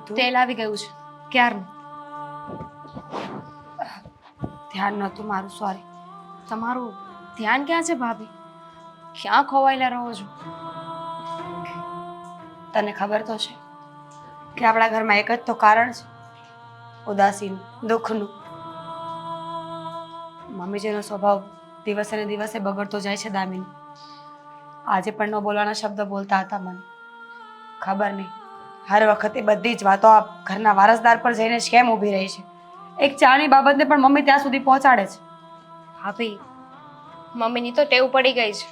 તું તેલ આવી ગયું છે ક્યારનું. ધ્યાન નહોતું મારું, સોરી. તમારું ધ્યાન ક્યાં છે ભાભી? ક્યાં ખોવાયેલા રહો છો? તને ખબર તો છે કે આપણા ઘરમાં એક જ તો કારણ છે, ઉદાસીનું, દુઃખનું. મમ્મીજીનો સ્વભાવ દિવસે ને દિવસે બગડતો જાય છે દામિની. આજે પણ ન બોલવાના શબ્દ બોલતા હતા મને. ખબર નહીં હર વખતે બધી જ વાતો આ ઘરના વારસદાર પર જઈને જ કેમ ઊભી રહી છે. એક ચાની બાબતને પણ મમ્મી ત્યાં સુધી પહોંચાડે છે. ભાભી, મમ્મીની તો ટેવ પડી ગઈ છે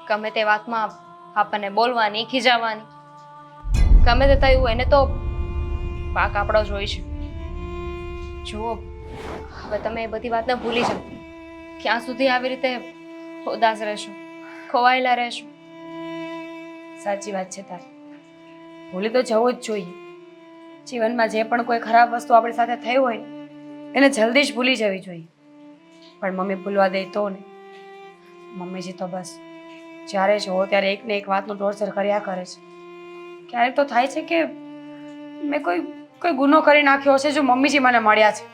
ગમે તે વાતમાં આપણને બોલવાની, ખીજાવાની. ગમે તે થયું એને તો પાક આપણો જ હોય છે. જુઓ, હવે તમે એ બધી વાતને ભૂલી જાઓ. ક્યાં સુધી આવી રીતે ઉદાસ રહેશો, ખોવાયેલા રહેશો? સાચી વાત છે તારી. ભૂલી તો જવું જ જોઈએ. જીવનમાં જે પણ કોઈ ખરાબ વસ્તુ આપણી સાથે થઈ હોય ને એને જલ્દી જ ભૂલી જવી જોઈએ. પણ મમ્મી ભૂલવા દે તો ને. મમ્મીજી તો બસ જ્યારે જોવો ત્યારે એક ને એક વાતનું ટોર્ચર કર્યા કરે છે. ક્યારેક તો થાય છે કે મેં કોઈ ગુનો કરી નાખ્યો હશે જો મમ્મીજી મને મળ્યા છે.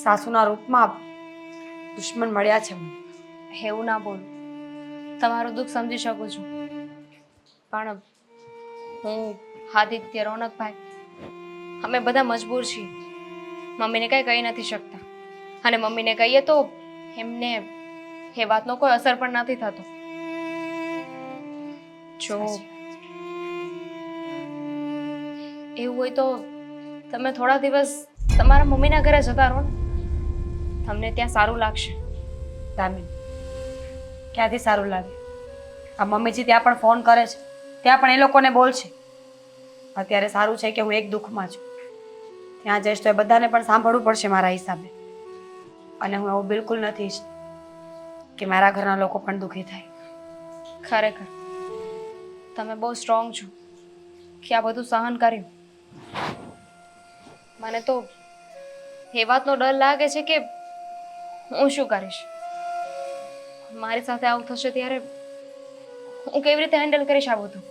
સાસુના રૂપમાં દુશ્મન મળ્યા છે મને. એવું ના બોલો. તમારું દુઃખ સમજી શકું છું, પણ હું, આદિત્ય, રોનકભાઈ, અમે બધા મજબૂર છીએ. મમ્મીને કંઈ કહી નથી શકતા, અને મમ્મીને કહીએ તો એમને એ વાતનો કોઈ અસર પણ નથી થતો. જો એવું હોય તો તમે થોડા દિવસ તમારા મમ્મીના ઘરે જતા રહો ને. તમને ત્યાં સારું લાગશે. દામિની, ક્યાંથી સારું લાગે? આ મમ્મીજી ત્યાં પણ ફોન કરે છે, ત્યાં પણ એ લોકોને બોલશે. અત્યારે સારું છે કે હું એક દુઃખમાં છું. ત્યાં જઈશ તો એ બધાને પણ સાંભળવું પડશે મારા હિસાબે. અને હું એવું બિલકુલ નથી ઈચ્છતી કે મારા ઘરના લોકો પણ દુઃખી થાય. ખરેખર તમે બહુ સ્ટ્રોંગ છો કે આ બધું સહન કર્યું. મને તો એ વાતનો ડર લાગે છે કે હું શું કરીશ. મારી સાથે આવું થશે ત્યારે હું કેવી રીતે હેન્ડલ કરીશ આ બધું?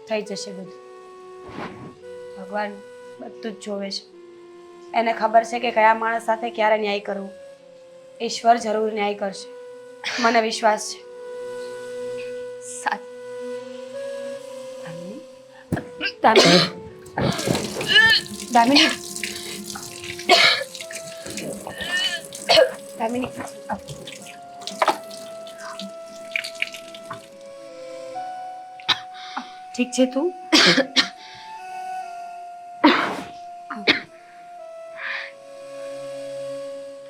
થઈ જશે બધું. ભગવાન બધું જ જોવે છે. એને ખબર છે કે કયા માણસ સાથે ક્યારે ન્યાય કરવો. ઈશ્વર જરૂર ન્યાય કરશે, મને વિશ્વાસ છે. દામિની, દામિની, દામિની, ઠીક છે તું?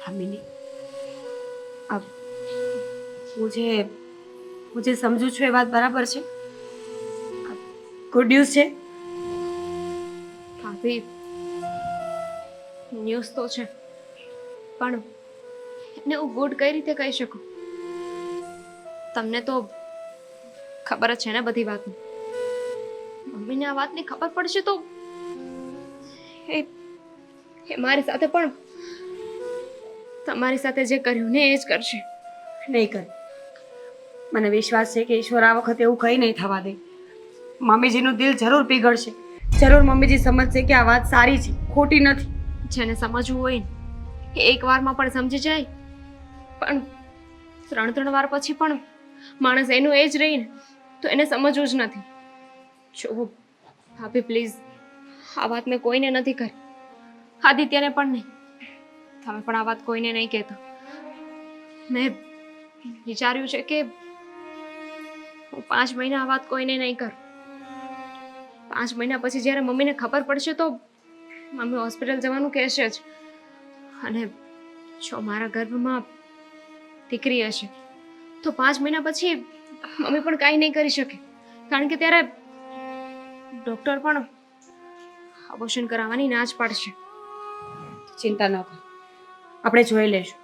દામિની, હું જે સમજુ છું એ વાત બરાબર છે? ગુડ ન્યૂઝ છે? ભાભી, ન્યૂઝ તો છે, પણ એને હું ગુડ કઈ રીતે કહી શકું? તમને તો ખબર જ છે ને બધી વાતની. મમ્મીને આ વાતની ખબર પડશે તો એ મારી સાથે પણ તમારી સાથે જે કર્યું ને એ જ કરશે. નહીં કરે. મને વિશ્વાસ છે કે ઈશ્વર આ વખતે એવું કંઈ નહીં થવા દે. મમ્મીજીનું દિલ જરૂર પીગળશે. જરૂર મમ્મીજી સમજશે કે આ વાત સારી છે, ખોટી નથી. જેને સમજવું હોય ને એ એક વારમાં પણ સમજી જાય, પણ 3 વાર પછી પણ માણસ એનું એ જ રહીને તો એને સમજવું જ નથી. જો ભાભી પ્લીઝ, આ વાત મેં કોઈને નથી કરી, આદિત્યને પણ નહીં. તમે પણ આ વાત કોઈને નહીં કહેતા. મેં વિચાર્યું છે કે હું 5 મહિના આ વાત કોઈને નહીં કરું. 5 મહિના પછી જ્યારે મમ્મીને ખબર પડશે તો મમ્મી હોસ્પિટલ જવાનું કહેશે જ. અને જો મારા ગર્ભમાં દીકરી હશે તો 5 મહિના પછી મમ્મી પણ કાંઈ નહીં કરી શકે, કારણ કે ત્યારે ડૉક્ટર પણ અબોર્શન કરાવવાની ના જ પાડશે. ચિંતા ન કર, આપણે જોઈ લઈશું.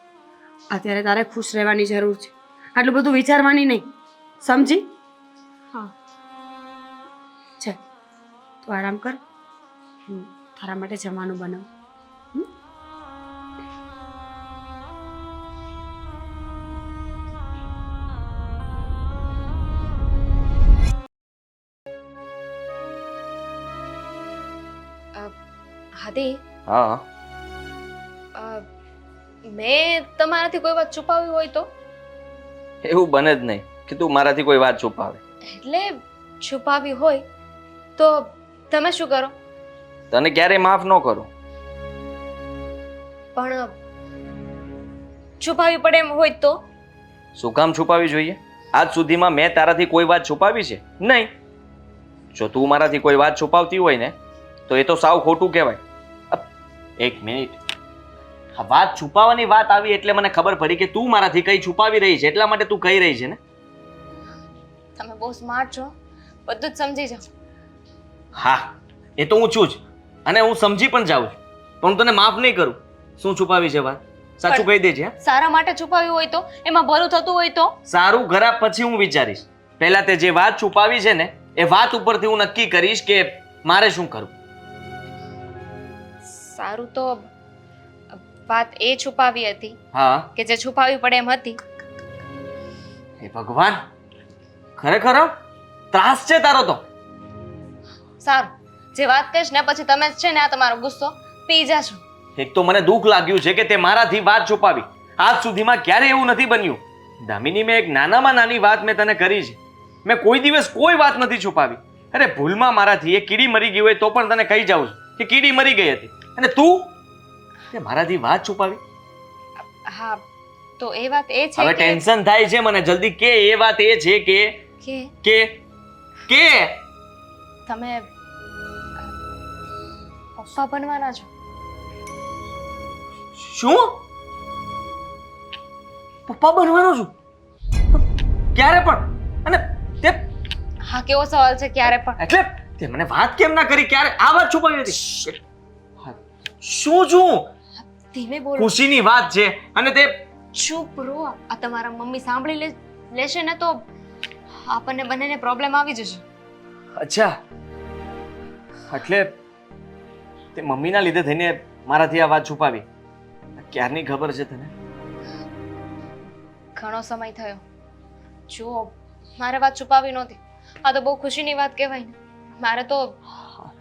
અત્યારે તારે ખુશ રહેવાની જરૂર છે, આટલું બધું વિચારવાની નહીં, સમજી? હા. છે તું આરામ કર, હું તારા માટે જમવાનું બનાવું. આદિ, હા અ, મેં તમારાથી કોઈ વાત છુપાવી હોય તો? એવું બને જ નહીં કે તું મારાથી કોઈ વાત છુપાવે. એટલે છુપાવી હોય તો તમે શું કરો? તને ક્યારેય માફ ન કરું. પણ છુપાવી પડે એમ હોય તો? શું કામ છુપાવી જોઈએ? આજ સુધીમાં મેં તારાથી કોઈ વાત છુપાવી છે નહીં. જો તું મારાથી કોઈ વાત છુપાવતી હોય ને તો એ તો સાવ ખોટું કહેવાય. એક મિનિટ, આ વાત છુપાવવાની વાત આવી એટલે મને ખબર પડી કે તું મારાથી કઈ છુપાવી રહી છે, એટલા માટે તું કહી રહી છે ને. તમે બહુ સ્માર્ટ છો, બધું જ સમજી જાઓ. હા, એ તો હું છું જ, અને હું સમજી પણ જાઉં છું, પણ હું તને માફ નહીં કરું. શું છુપાવી છે વાત? સાચું કહી દેજે. હા, સારા માટે છુપાવી હોય તો? એમાં ભલું થતું હોય તો? સારું ખરાબ પછી હું વિચારીશ. પહેલા તે જે વાત છુપાવી છે ને એ વાત ઉપરથી હું નક્કી કરીશ કે મારે શું કરવું. સારું, તો વાત એ છુપાવી હતી હા. કે જે છુપાવી પડે એમ હતી. હે ભગવાન, ખરેખર ત્રાસ છે તારો તો. સારું, જે વાત કહીશ ને પછી તમે જ છે ને આ તમારો ગુસ્સો પી જાશો. એક તો મને દુઃખ લાગ્યું છે કે તે મારાથી વાત છુપાવી. આજ સુધીમાં ક્યારે એવું નથી બન્યું. દામિની, મેં એક નાનામાં નાની વાત મેં તને કરી છે. મેં કોઈ દિવસ કોઈ વાત નથી છુપાવી. અરે ભૂલમાં મારાથી એ કીડી મરી ગઈ હોય તો પણ તને કહી જાઉં છું કે કીડી મરી ગઈ હતી, અને તું તે મારાથી વાત છુપાવી. હા, તો એ વાત એ છે હવે કે ટેન્શન થાય છે મને. જલ્દી કે એ વાત એ છે કે કે કે કે તમે પપ્પા બનવાના છો. શું? પપ્પા બનવાનો છું? ક્યારે પણ? અને તે હા, કેવો સવાલ છે ક્યારે પણ? એટલે તે મને વાત કેમ ના કરી? ક્યારે આ વાત છુપાવી હતી? શું છું? ધીમે બોલો. ખુશીની વાત છે અને તે ચૂપ રહો. આ તમારા મમ્મી સાંભળી લેશે ને તો આપણને બંનેને પ્રોબ્લેમ આવી જશે. અચ્છા, એટલે તે મમ્મીના લીધે થઈને મારાથી આ વાત છુપાવી. ક્યારની ખબર છે તને? ઘણો સમય થયો. જુઓ, મારે વાત છુપાવી નહોતી. આ તો બહુ ખુશીની વાત કહેવાય ને. મારે તો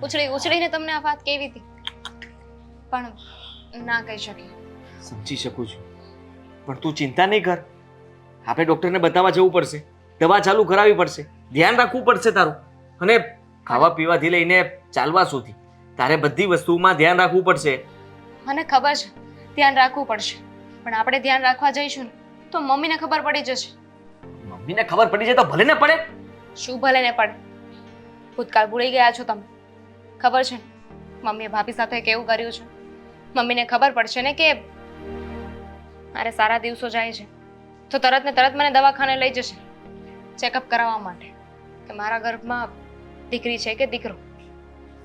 ઉછળીને તમને આ વાત કહેવી હતી, પણ ના કહી શકી. સમજી શકું છું, પણ તું ચિંતા નહીં કર. આપણે ડોક્ટરને બતાવવા જવું પડશે, દવા ચાલુ કરાવવી પડશે, ધ્યાન રાખવું પડશે તારું. અને ખાવા પીવાથી લઈને ચાલવા સુધી તારે બધી વસ્તુમાં ધ્યાન રાખવું પડશે. મને ખબર છે ધ્યાન રાખવું પડશે, પણ આપણે ધ્યાન રાખવા જઈશું ને તો મમ્મીને ખબર પડી જશે. મમ્મીને ખબર પડી જાય તો ભલે ને પડે. શું ભલે ને પડે? ભૂતકાળ ભૂલી ગયા છો તમે. ખબર છે ને મમ્મીએ ભાભી સાથે કેવું કર્યું છે? મમ્મીને ખબર પડશે ને કે મારે સારા દિવસો જાય છે તો તરત ને તરત મને દવાખાને લઈ જશે ચેકઅપ કરાવવા માટે કે મારા ગર્ભમાં દીકરી છે કે દીકરો.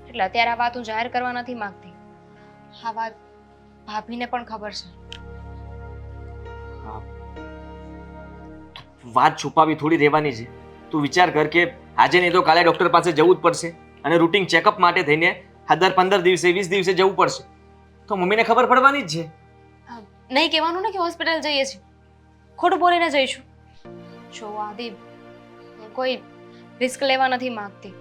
એટલે અત્યારે આ વાત હું જાહેર કરવા નથી માંગતી. આ વાત ભાભીને પણ ખબર છે. વાત છુપાવી થોડી રહેવાની છે. તું વિચાર કર કે આજે નહીં તો કાલે ડોક્ટર પાસે જવું જ પડશે, અને રૂટીન ચેકઅપ માટે થઈને દર 15 દિવસે 20 દિવસે જવું પડશે. તો મમ્મીને ખબર પડવાની જ છે. નહીં કહેવાનું ને કે હોસ્પિટલ જઈએ છીએ. ખોટું બોલીને જઈશું. જો આદિ, હું કોઈ રિસ્ક લેવા નથી માંગતી.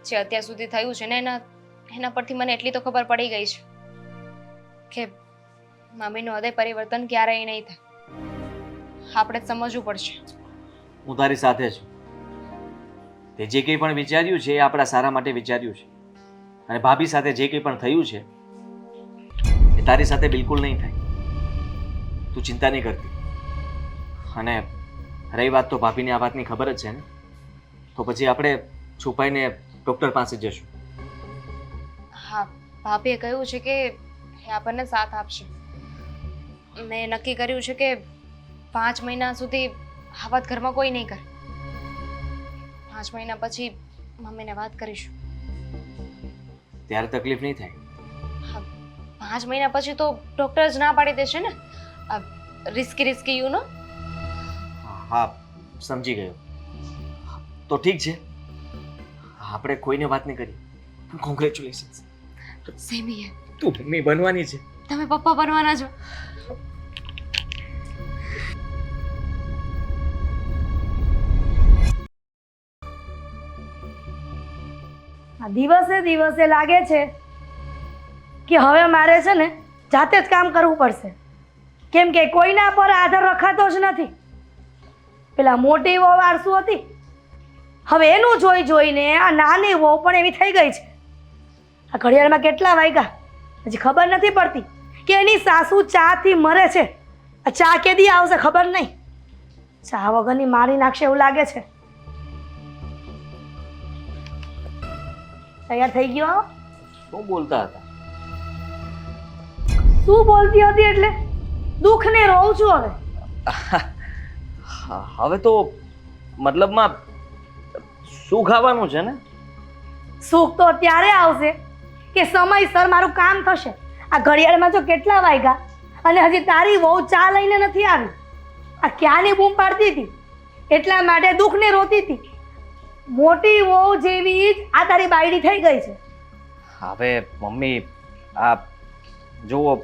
જે અત્યાર સુધી થયું છે ને એના પરથી મને એટલી તો ખબર પડી ગઈ છે કે મમ્મીનું હૃદય પરિવર્તન ક્યારેય નહીં થાય. આપણે જ સમજવું પડશે. હું તારી સાથે છું. તે જે કંઈ પણ વિચાર્યું છે એ આપણા સારા માટે વિચાર્યું છે, અને ભાભી સાથે જે કંઈ પણ થયું છે એ તારી સાથે બિલકુલ નહીં થાય. તું ચિંતા નહીં કરતી. અને રહી વાત તો ભાભીને આ વાતની ખબર જ છે ને, તો પછી આપણે છુપાઈને ડૉક્ટર પાસે જશું. હા, ભાભીએ કહ્યું છે કે એ આપણને સાથ આપશે. મેં નક્કી કર્યું છે કે 5 મહિના સુધી આ વાત ઘરમાં કોઈ નહીં કરે. 5 મહિના પછી મમ્મીને વાત કરીશું. ત્યારે તકલીફ નહીં થાય. 5 મહિના પછી તો ડૉક્ટર જ ના પાડી દેશે ને. Risky you know. હા, સમજી ગયો. તો ઠીક છે, આપણે કોઈને વાત નહીં કરી. કોંગ્રેચ્યુલેશન્સ. Same here. તું મમ્મી બનવાની છે. તમે પપ્પા બનવાના છો. આ દિવસે દિવસે લાગે છે કે હવે મારે છે ને જાતે જ કામ કરવું પડશે, કેમ કે કોઈના પર આધાર રખાતો જ નથી. પેલા મોટી વહુ આળસુ હતી, હવે એનું જોઈને આ નાની વહુ પણ એવી થઈ ગઈ છે. આ ઘડિયાળમાં કેટલા વાગ્યા હજી ખબર નથી પડતી કે એની સાસુ ચાથી મરે છે. આ ચા કેદી આવશે ખબર નહીં, ચા વગરની મારી નાખશે એવું લાગે છે. તૈયાર થઈ ગયો? શું બોલતા હતા? શું બોલતી હતી એટલે દુઃખને રોઉં છું હવે. હવે તો મતલબમાં શું ખાવાનું છે ને? સુખ તો ત્યારે આવશે કે સમયસર મારું કામ થશે. આ ઘડિયાળમાં જો કેટલા વાગ્યા અને હજી તારી વહુ ચા લઈને નથી આવી. આ ક્યાંની બૂમ પાડતી હતી, એટલા માટે દુઃખને રોતી હતી. મોટી વહુ જેવી જ આ તારી બાયડી થઈ ગઈ છે. હવે મમ્મી, આ જુઓ,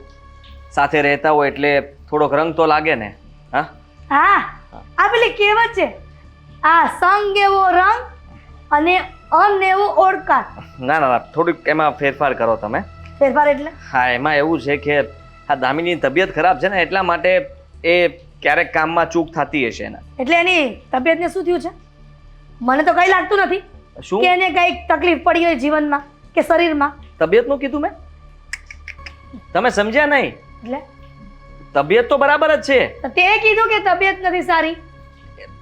સાથે રહેતા હોય એટલે થોડોક રંગ તો લાગે ને. હા હા, આ પેલી કહેવત છે, આ સંગ એવો રંગ અને અન્ન એવો ઓળકાર. ના ના ના, થોડીક એમાં ફેરફાર કરો તમે. ફેરફાર એટલે? હા, એમાં એવું છે કે આ દામિનીની તબિયત ખરાબ છે ને, એટલા માટે એ ક્યારેક કામમાં ચૂક થતી હશે એના. એટલે એની તબિયતને શું થયું છે? મને તો કંઈ લાગતું નથી શું કે એને કંઈક તકલીફ પડી હોય જીવનમાં કે શરીરમાં. તબિયતનું કીધું મેં? તમે સમજ્યા નહીં. એટલે તબિયત તો બરાબર જ છે. તો તે કીધું કે તબિયત નથી સારી.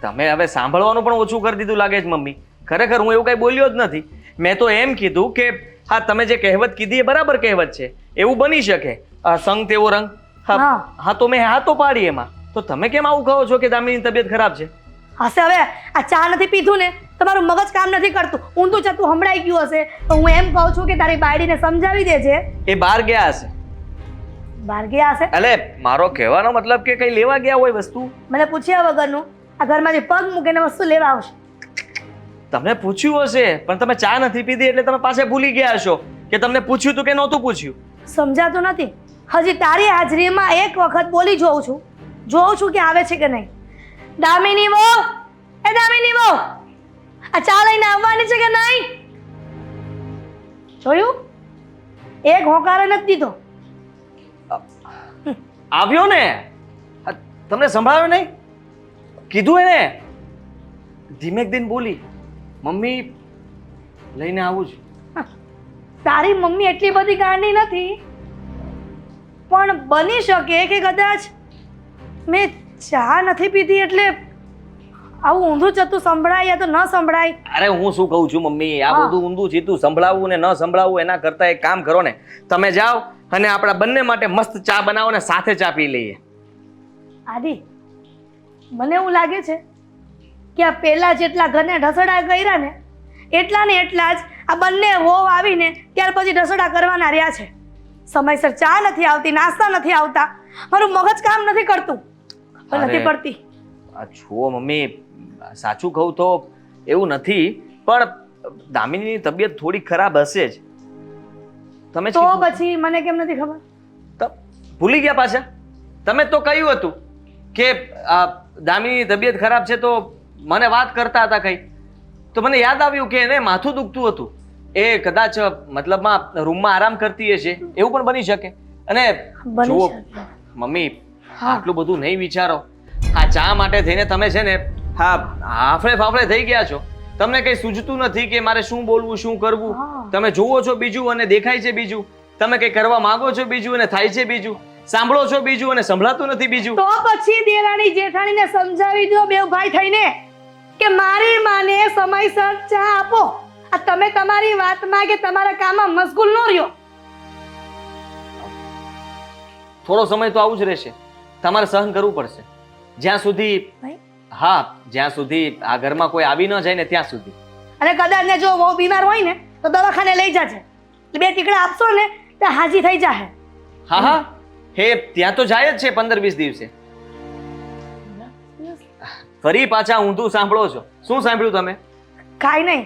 તમે હવે સાંભળવાનું પણ ઓછું કરી દીધું લાગે છે મમ્મી. ખરેખર હું એવું કઈ બોલ્યો જ નથી. મેં તો એમ કીધું કે હા, તમે જે કહેવત કીધી એ બરાબર કહેવત છે. એવું બની શકે, આ સંગ તેવો રંગ. હા. હા તો મેં હા તો પાડી એમાં. તો તમે કેમ આવું કહો છો કે દામિનીની તબિયત ખરાબ છે? હશે હવે આ ચા નથી પીધું ને, તમારું મગજ કામ નથી કરતું, ઊંધું ચતું સંભળાઈ ગયું હશે. તો હું એમ કહું છું કે તારી બાયડીને સમજાવી દેજે. એ બહાર ગયા હશે. બહાર ગયા હશે? એટલે મારો કહેવાનો મતલબ કે કઈ લેવા ગયા હોય વસ્તુ. મને પૂછ્યા વગરનું આ ઘરમાંથી પગ મૂકીને વસ્તુ લેવા આવશે. તમને પૂછ્યું હશે પણ તમે ચા નથી પીધી એટલે તમે પાસે ભૂલી ગયા હશો કે તમને પૂછ્યું તું કે નહોતું પૂછ્યું. સમજાતું નથી. હજી તારી હાજરીમાં એક વખત બોલી જોઉં છું કે આવે છે કે નહીં. દામિની વહુ, એ દામિની વહુ, આ ચા લઈને આવવાની છે કે નહીં? જોયું? એક હોકારે નથી દીધો. આવ્યો ને, તમને સંભળાવ્યો નહીં? કીધું એને. ધીમેક દિન બોલી, મમ્મી લઈને આવું છું. તારી મમ્મી એટલી બધી ગાંડી નથી, પણ બની શકે કે કદાચ મેં ચા નથી પીધી એટલે આવું ઊંધું ચતું સંભળાય યા તો ન સંભળાય. અરે હું શું કહું છું મમ્મી, આ બધું ઊંધું ચીતું સંભળાવવું ને ન સંભળાવવું એના કરતા એક કામ કરો ને, તમે જાઓ અને આપણા બંને માટે મસ્ત ચા બનાવો ને સાથે ચા પી લઈએ. આદિ, મને એવું લાગે છે કે આ પહેલા જેટલા ઘરને ઢસડા કર્યા ને એટલા જ આ બંને વહુ આવીને ત્યાર પછી ઢસડા કરવાના રહ્યા છે. સમયસર ચા નથી આવતી, નાસ્તા નથી આવતા, મારું મગજ કામ નથી કરતું, નથી પડતી. આ જુઓ મમ્મી, સાચું કહું તો એવું નથી, પણ દામિનીની તબિયત થોડી ખરાબ હશે જ. તમે તો પછી મને કેમ નથી ખબર? ભૂલી ગયા પાછા? તમે તો કહ્યું હતું કે દામિનીની તબિયત ખરાબ છે તો મને વાત કરતા હતા કઈ, તો મને યાદ આવ્યું કે એને માથું દુખતું હતું. એ કદાચ મતલબમાં રૂમમાં આરામ કરતી હશે, એવું પણ બની શકે. અને જુઓ મમ્મી, આટલું બધું નહીં વિચારો. આ ચા માટે થઈને તમે છે ને હા હાફળે ફાફળે થઈ ગયા છો. તમને કઈ સૂઝતું નથી કે મારે શું બોલવું શું કરવું. તમે જુઓ છો બીજું અને દેખાય છે બીજું. તમે કઈ કરવા માંગો છો બીજું અને થાય છે બીજું. સાંભળો છો બીજું અને સંભળાતું નથી બીજું. તો પછી દેરાણી જેઠાણીને સમજાવી દો બે ભાઈ થઈને કે મારી માને સમયસર ચા આપો. આ તમે તમારી વાતમાં કે તમારા કામમાં મશગુલ ન રહ્યો. થોડો સમય તો આવું જ રહેશે, તમારે સહન કરવું પડશે. જ્યાં સુધી જ્યાં સુધી આ ઘરમાં કોઈ આવી ન જાય ને ત્યાં સુધી. અને કદાચ ને જો બહુ બીમાર હોય ને તો દવાખાને લઈ જાજે, બે ટીકડા આપશો ને તો હાજી થઈ જાહે. હા હે, ત્યાં તો જાય જ છે 15-20 દિવસે. ફરી પાછા ઊંધું સાંભળો છો. શું સાંભળ્યું તમે? કાંઈ નહીં,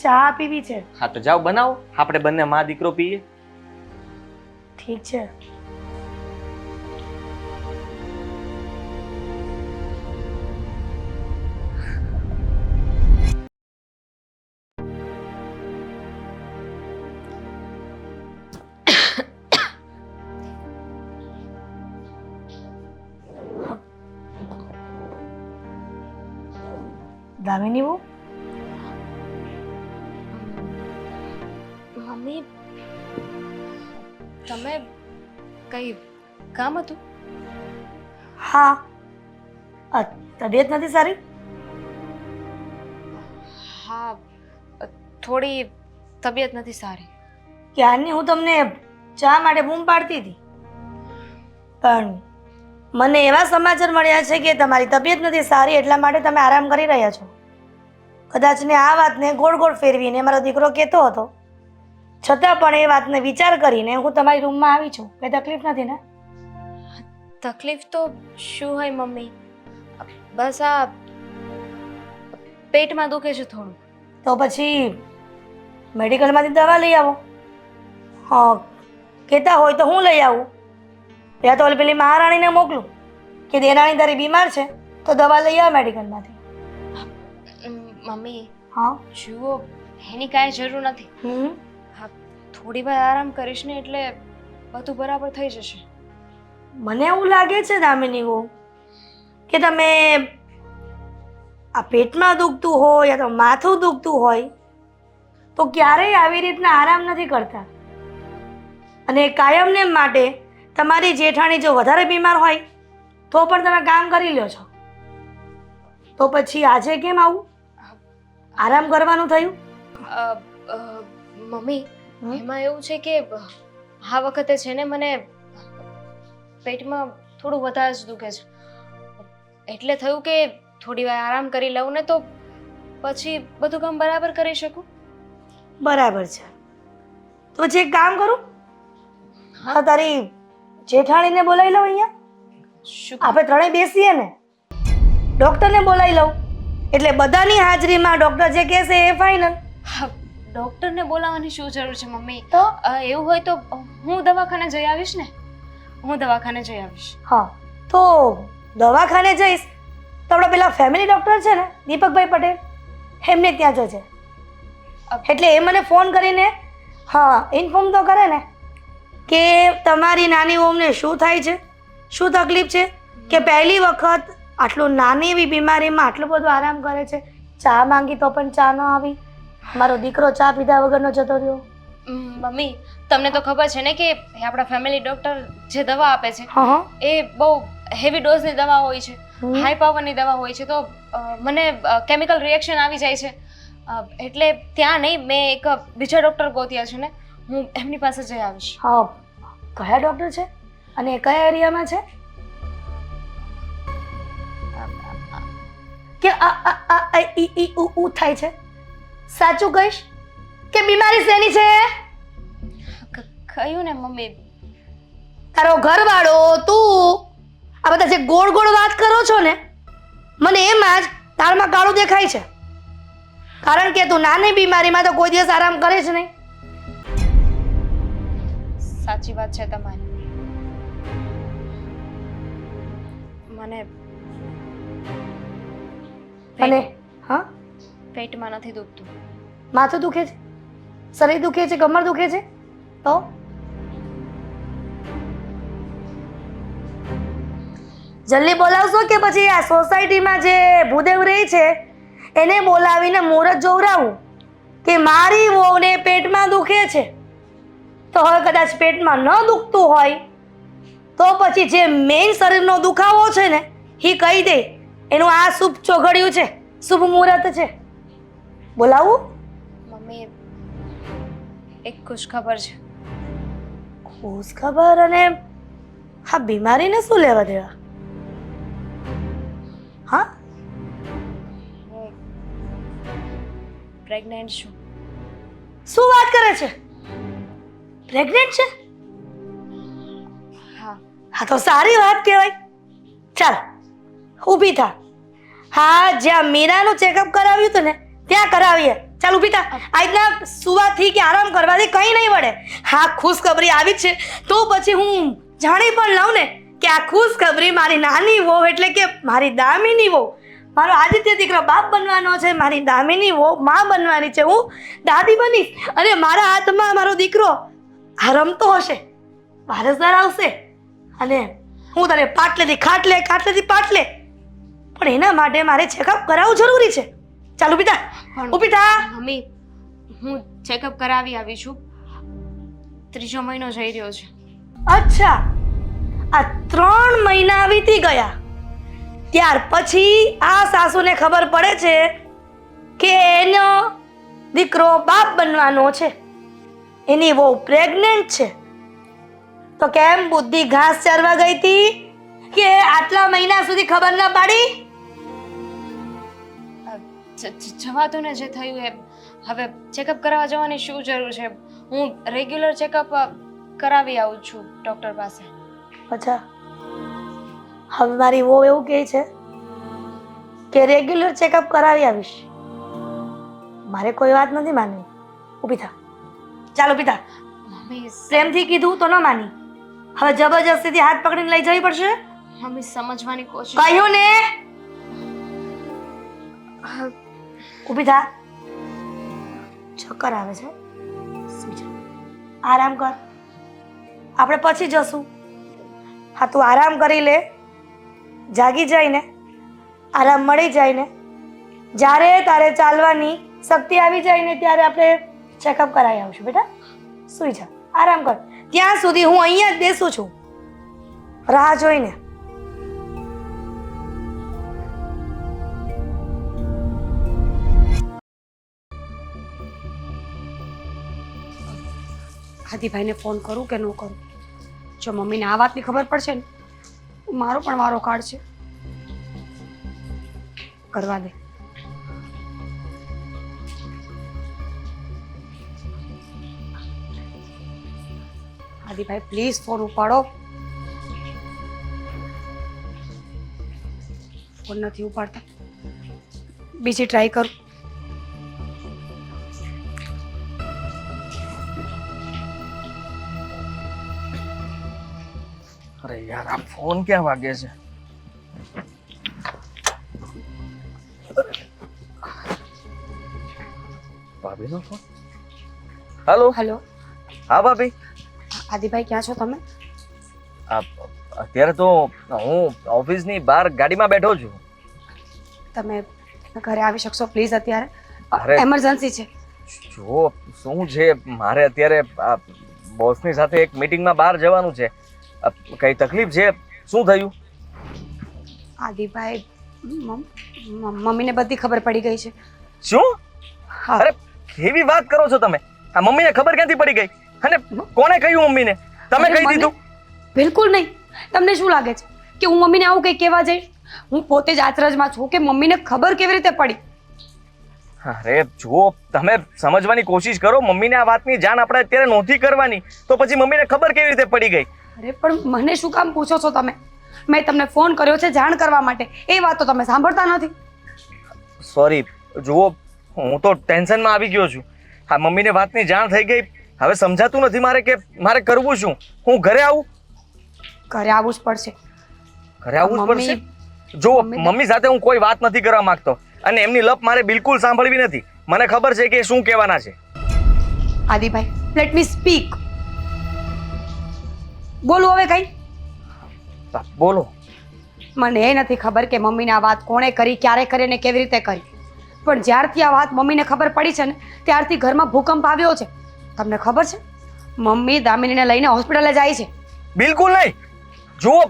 ચા પીવી છે. હા તો જાઓ બનાવો, આપણે બંને મા દીકરો પીએ. ઠીક છે. દામિની બહુ મમ્મી તમે કઈ કામ હતું? હા તબિયત નથી સારી? હા થોડી તબિયત નથી સારી. ક્યારની હું તમને ચા માટે બૂમ પાડતી હતી, પણ મને એવા સમાચાર મળ્યા છે કે તમારી તબિયત નથી સારી એટલા માટે તમે આરામ કરી રહ્યા છો. કદાચ ને આ વાતને ગોળ ગોળ ફેરવીને મારો દીકરો કહેતો હતો, છતાં પણ એ વાતને વિચાર કરીને હું તમારી રૂમમાં આવી છું. કંઈ તકલીફ નથી ને? તકલીફ તો શું હોય મમ્મી, બસ આ પેટમાં દુખે છે થોડું. તો પછી મેડિકલમાંથી દવા લઈ આવો. હા કહેતા હોય તો હું લઈ આવું, યા તો પેલી મહારાણીને મોકલું કે દેરાણી તારી બીમાર છે તો દવા લઈ આવ મેડિકલમાંથી. મમ્મી હા જુઓ એની કાંઈ જરૂર નથી. હા થોડી વાર આરામ કરીશ ને એટલે બધું બરાબર થઈ જશે. મને એવું લાગે છે દામિની બહુ કે તમે આ પેટમાં દુખતું હોય યા તો માથું દુખતું હોય તો ક્યારેય આવી રીતના આરામ નથી કરતા, અને કાયમને માટે તમારી જેઠાણી જો વધારે બીમાર હોય તો પણ તમે કામ કરી લ્યો છો, તો પછી આજે કેમ આવું આરામ કરવાનું થયું? મમ્મી એમાં એવું છે કે આ વખતે છે ને મને પેટમાં થોડું વધારે જ દુખે છે, એટલે થયું કે થોડી વાર આરામ કરી લઉં ને તો પછી બધું કામ બરાબર કરી શકું. બરાબર છે, તો પછી એક કામ કરું, હા તારી જેઠાણીને બોલાવી લઉં અહીંયા, શું? આપણે ત્રણેય બેસીએ ને, ડૉક્ટરને બોલાવી લઉં એટલે બધાની હાજરીમાં ડૉક્ટર જે કહેશે એ ફાઇનલ. હા ડૉક્ટરને બોલાવવાની શું જરૂર છે મમ્મી? તો એવું હોય તો હું દવાખાને જઈ આવીશ ને, હું દવાખાને જઈ આવીશ. હા તો દવાખાને જઈશ તો આપણા પેલા ફેમિલી ડૉક્ટર છે ને દીપકભાઈ પટેલ, એમને ત્યાં જજે, એટલે એ મને ફોન કરીને હા ઇન્ફોર્મ તો કરે ને કે તમારી નાની ઓમને શું થાય છે, શું તકલીફ છે, કે પહેલી વખત આટલું નાની એવી બીમારીમાં આટલું બધું આરામ કરે છે. ચા માંગી તો પણ ચા ન આવી, મારો દીકરો ચા પીધા વગરનો જતો રહ્યો. મમ્મી તમને તો ખબર છે ને કે આપણા ફેમિલી ડૉક્ટર જે દવા આપે છે હા એ બહુ હેવી ડોઝની દવા હોય છે, હાઈ પાવરની દવા હોય છે, તો મને કેમિકલ રિએક્શન આવી જાય છે, એટલે ત્યાં નહીં મેં એક બીજા ડૉક્ટર ગોત્યા છે ને, હું એમની પાસે જઈ આવીશ. હા કયા ડૉક્ટર છે અને કયા એરિયામાં છે? કે ઉ થાય છે? સાચું કહીશ કે બીમારી શેની છે? કયું ને મમ્મી, તારો ઘરવાળો તું આ બધા જે ગોળ ગોળ વાત કરો છો ને, મને એમાં જ તાળમાં કાળું દેખાય છે, કારણ કે તું નાની બીમારીમાં તો કોઈ દિવસ આરામ કરે જ નહીં. સાચી વાત છે તમારી. મને અને હા પેટમાં નથી દુખતું. માથું દુખે છે, શરીર દુખે છે, કમર દુખે છે, તો જલ્દી બોલાવશો કે પછી આ સોસાયટીમાં જે ભૂદેવ રહી છે એને બોલાવીને મુહૂર્ત જોવરાવું કે મારી વહુને પેટમાં દુખે છે, તો હવે કદાચ પેટમાં ન દુખતું હોય તો પછી જે મેઇન શરીરનો દુખાવો છે ને એ કહી દે, એનું આ શુભ ચોઘડિયું છે, શુભ મુહૂર્ત છે. બોલાવું? મમ્મી એક ખુશ ખબર છે. ખુશ ખબર? અને હા બીમારીને શું લેવા દેવા? હા હું પ્રેગ્નેન્ટ છું. શું વાત કરે છે? પ્રેગ્નેન્ટ છે? હા. હા તો સારી વાત કહેવાય. ચાલ ઊભી થા. હા જ્યાં મીરાનું ચેકઅપ કરાવ્યું હતું ને ત્યાં કરાવીએ. ચાલ ઊભી થા. આજના સુવાથી કે આરામ કરવાથી કંઈ નહીં વળે. હા ખુશખબરી આવી જ છે તો પછી હું જાણી પણ લઉં ને કે આ ખુશખબરી મારી નાની વહુ એટલે કે મારી દામિની વહુ, મારો આદિત્ય દીકરો બાપ બનવાનો છે, મારી દામિની વહુ માં બનવાની છે, હું દાદી બનીશ અને મારા હાથમાં મારો દીકરો આ રમતો હશે, વારસદાર આવશે અને હું તને પાટલેથી ખાટલે, ખાટલેથી પાટલે. પણ એના માટે મારે ચેકઅપ કરાવવું જરૂરી છે. ચાલ ઊભી થા, પણ ઊભી થા. મમ્મી હું ચેકઅપ કરાવી આવી છું. 3જો મહિનો જઈ રહ્યો છે. અચ્છા, આ 3 મહિના વીતી ગયા ત્યાર પછી આ સાસુને ખબર પડે છે કે એનો દીકરો બાપ બનવાનો છે, એની વહુ પ્રેગ્નેન્ટ છે. તો કેમ બુદ્ધિ ઘાસ ચારવા ગઈ હતી કે આટલા મહિના સુધી ખબર ના પાડી? જવા દો ને, જે થયું એ. હવે ચેકઅપ કરાવવા જવાની શું જરૂર છે? હું રેગ્યુલર ચેકઅપ કરાવી આવું છું ડૉક્ટર પાસે. અચ્છા, હવે મારી વહુ એવું કહે છે કે રેગ્યુલર ચેકઅપ કરાવી આવીશ. મારે કોઈ વાત નથી માનવી. ઊભી થા, ચાલ ઊભી થા. મમ્મી પ્રેમથી કીધું તો ન માની, હવે જબરજસ્તીથી હાથ પકડીને લઈ જવી પડશે. મમ્મી સમજવાની કોશિશ. કહ્યું ને, ઊભી થા. ચક્કર આવે છે, સુઈ જા. આરામ કર, આપણે પછી જશું. હા, તું આરામ કરી લે. જાગી જાય ને, આરામ મળી જાય ને, જ્યારે તારે ચાલવાની શક્તિ આવી જાય ને ત્યારે આપણે ચેકઅપ કરાવી આવશું. બેટા સુઈ જા, આરામ કર. ત્યાં સુધી હું અહીંયા જ બેસું છું રાહ જોઈને. આદિભાઈને ફોન કરું કે ન કરું? જો મમ્મીને આ વાતની ખબર પડશે ને, મારો પણ વારો કાઢશે. કરવા દે. આદિભાઈ પ્લીઝ ફોન ઉપાડો. ફોન નથી ઉપાડતા, બીજી ટ્રાય કરું. અરે યાર, આ ફોન ક્યાં વાગે છે? ભાભીનો ફોન. હેલો. હેલો, હા ભાભી. આદિભાઈ ક્યાં છો તમે? અત્યારે તો હું ઓફિસની બહાર ગાડીમાં બેઠો છું. તમે ઘરે આવી શકશો પ્લીઝ? અત્યારે અરે. એમરજન્સી છે. જો શું છે, મારે અત્યારે બોસની સાથે એક મીટિંગમાં બહાર જવાનું છે. કઈ તકલીફ છે? શું થયું? આદિભાઈ, મમ્મીને બધી ખબર પડી ગઈ છે. શું? હા. અરે કેવી વાત કરો છો તમે? આ મમ્મીને ખબર ક્યાંથી પડી ગઈ? અને કોને કહ્યું મમ્મીને? તમે અરે કહી મને- દીધું? બિલકુલ નહીં. તમને શું લાગે છે કે હું મમ્મીને આવું કંઈ કહેવા જઈશ? હું પોતે જ આચરજમાં છું કે મમ્મીને ખબર કેવી રીતે પડી. અરે જુઓ, તમે સમજવાની કોશિશ કરો. મમ્મીને આ વાતની જાણ આપણે અત્યારે નહોતી કરવાની, તો પછી મમ્મીને ખબર કેવી રીતે પડી ગઈ? અરે પણ મને શું કામ પૂછો છો તમે? મેં તમને ફોન કર્યો છે જાણ કરવા માટે, એ વાત તો તમે સાંભળતા નથી. સોરી. જુઓ, હું તો ટેન્શનમાં આવી ગયો છું. હા, મમ્મીને વાતની જાણ થઈ ગઈ. હવે સમજાતું નથી મારે કે મારે કરવું શું. હું ઘરે આવું? ઘરે આવવું જ પડશે. ઘરે આવવું જ પડશે. મમ્મી- જુઓ, મમ્મી- મમ્મી સાથે હું કોઈ વાત નથી કરવા માંગતો, અને એમની લપ મારે બિલકુલ સાંભળવી નથી. મને ખબર છે કે એ શું કહેવાના છે. Adibhai, let me speak. બોલો હવે કઈ. બોલો. મને એ નથી ખબર કે મમ્મીને આ વાત કોણે કરી, ક્યારે કરી અને કેવી રીતે કરી, પણ જ્યારથી આ વાત મમ્મીને ખબર પડી છે ને ત્યારથી ઘરમાં ભૂકંપ આવ્યો છે. તમને ખબર છે, મમ્મી દામિનીને લઈને હોસ્પિટલે જાય છે. બિલકુલ નહીં. જુઓ,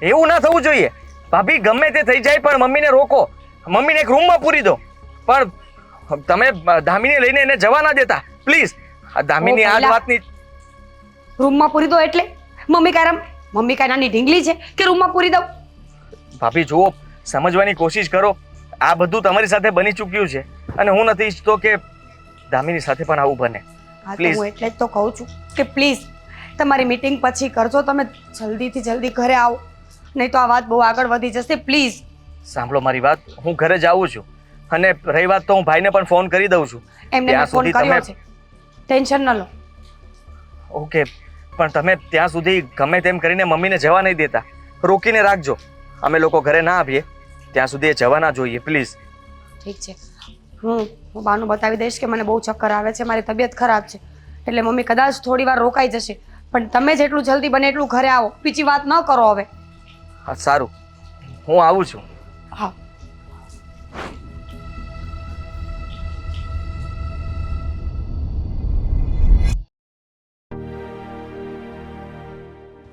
એવું ના થવું જોઈએ. ભાભી, ગમે તે થઈ જાય પણ મમ્મીને રોકો. મમ્મીને એક રૂમમાં પૂરી દો. પણ તમે દામિની લઈને એને જવા ના દેતા પ્લીઝ. આ દામિની આ જ પહેલા- વાતની. રૂમમાં પૂરી દો એટલે મમ્મી કાંઈ નાની ઢીંગલી છે કે રૂમમાં પૂરી દઉં? ભાભી જુઓ, સમજવાની કોશિશ કરો. આ બધું તમારી સાથે બની ચૂક્યું છે, અને હું નથી ઈચ્છતો કે દામિની સાથે પણ આવું બને. હા, તો Please. હું એટલે જ તો કહું છું કે પ્લીઝ તમારી મીટિંગ પછી કરજો. તમે જલ્દીથી જલ્દી ઘરે આવો, નહીં તો આ વાત બહુ આગળ વધી જશે. પ્લીઝ. સાંભળો મારી વાત, હું ઘરે જાઉં છું. અને રહી વાત તો હું ભાઈને પણ ફોન કરી દઉં છું. એમને ત્યાં મેં ફોન સુધી કર્યો તમે- છે, ટેન્શન ન લો. ઓકે, પણ તમે ત્યાં સુધી ગમે તેમ કરીને મમ્મીને જવા નહીં દેતા. રોકીને રાખજો. અમે લોકો ઘરે ના આવીએ ત્યાં સુધી એ જવા ના જોઈએ પ્લીઝ. ઠીક છે, હું બહાનું બતાવી દઈશ કે મને બહુ ચક્કર આવે છે, મારી તબિયત ખરાબ છે, એટલે મમ્મી કદાચ થોડી વાર રોકાઈ જશે. પણ તમે જેટલું જલ્દી બને એટલું ઘરે આવો. બીજી વાત ન કરો હવે. હા સારું, હું આવું છું. હા.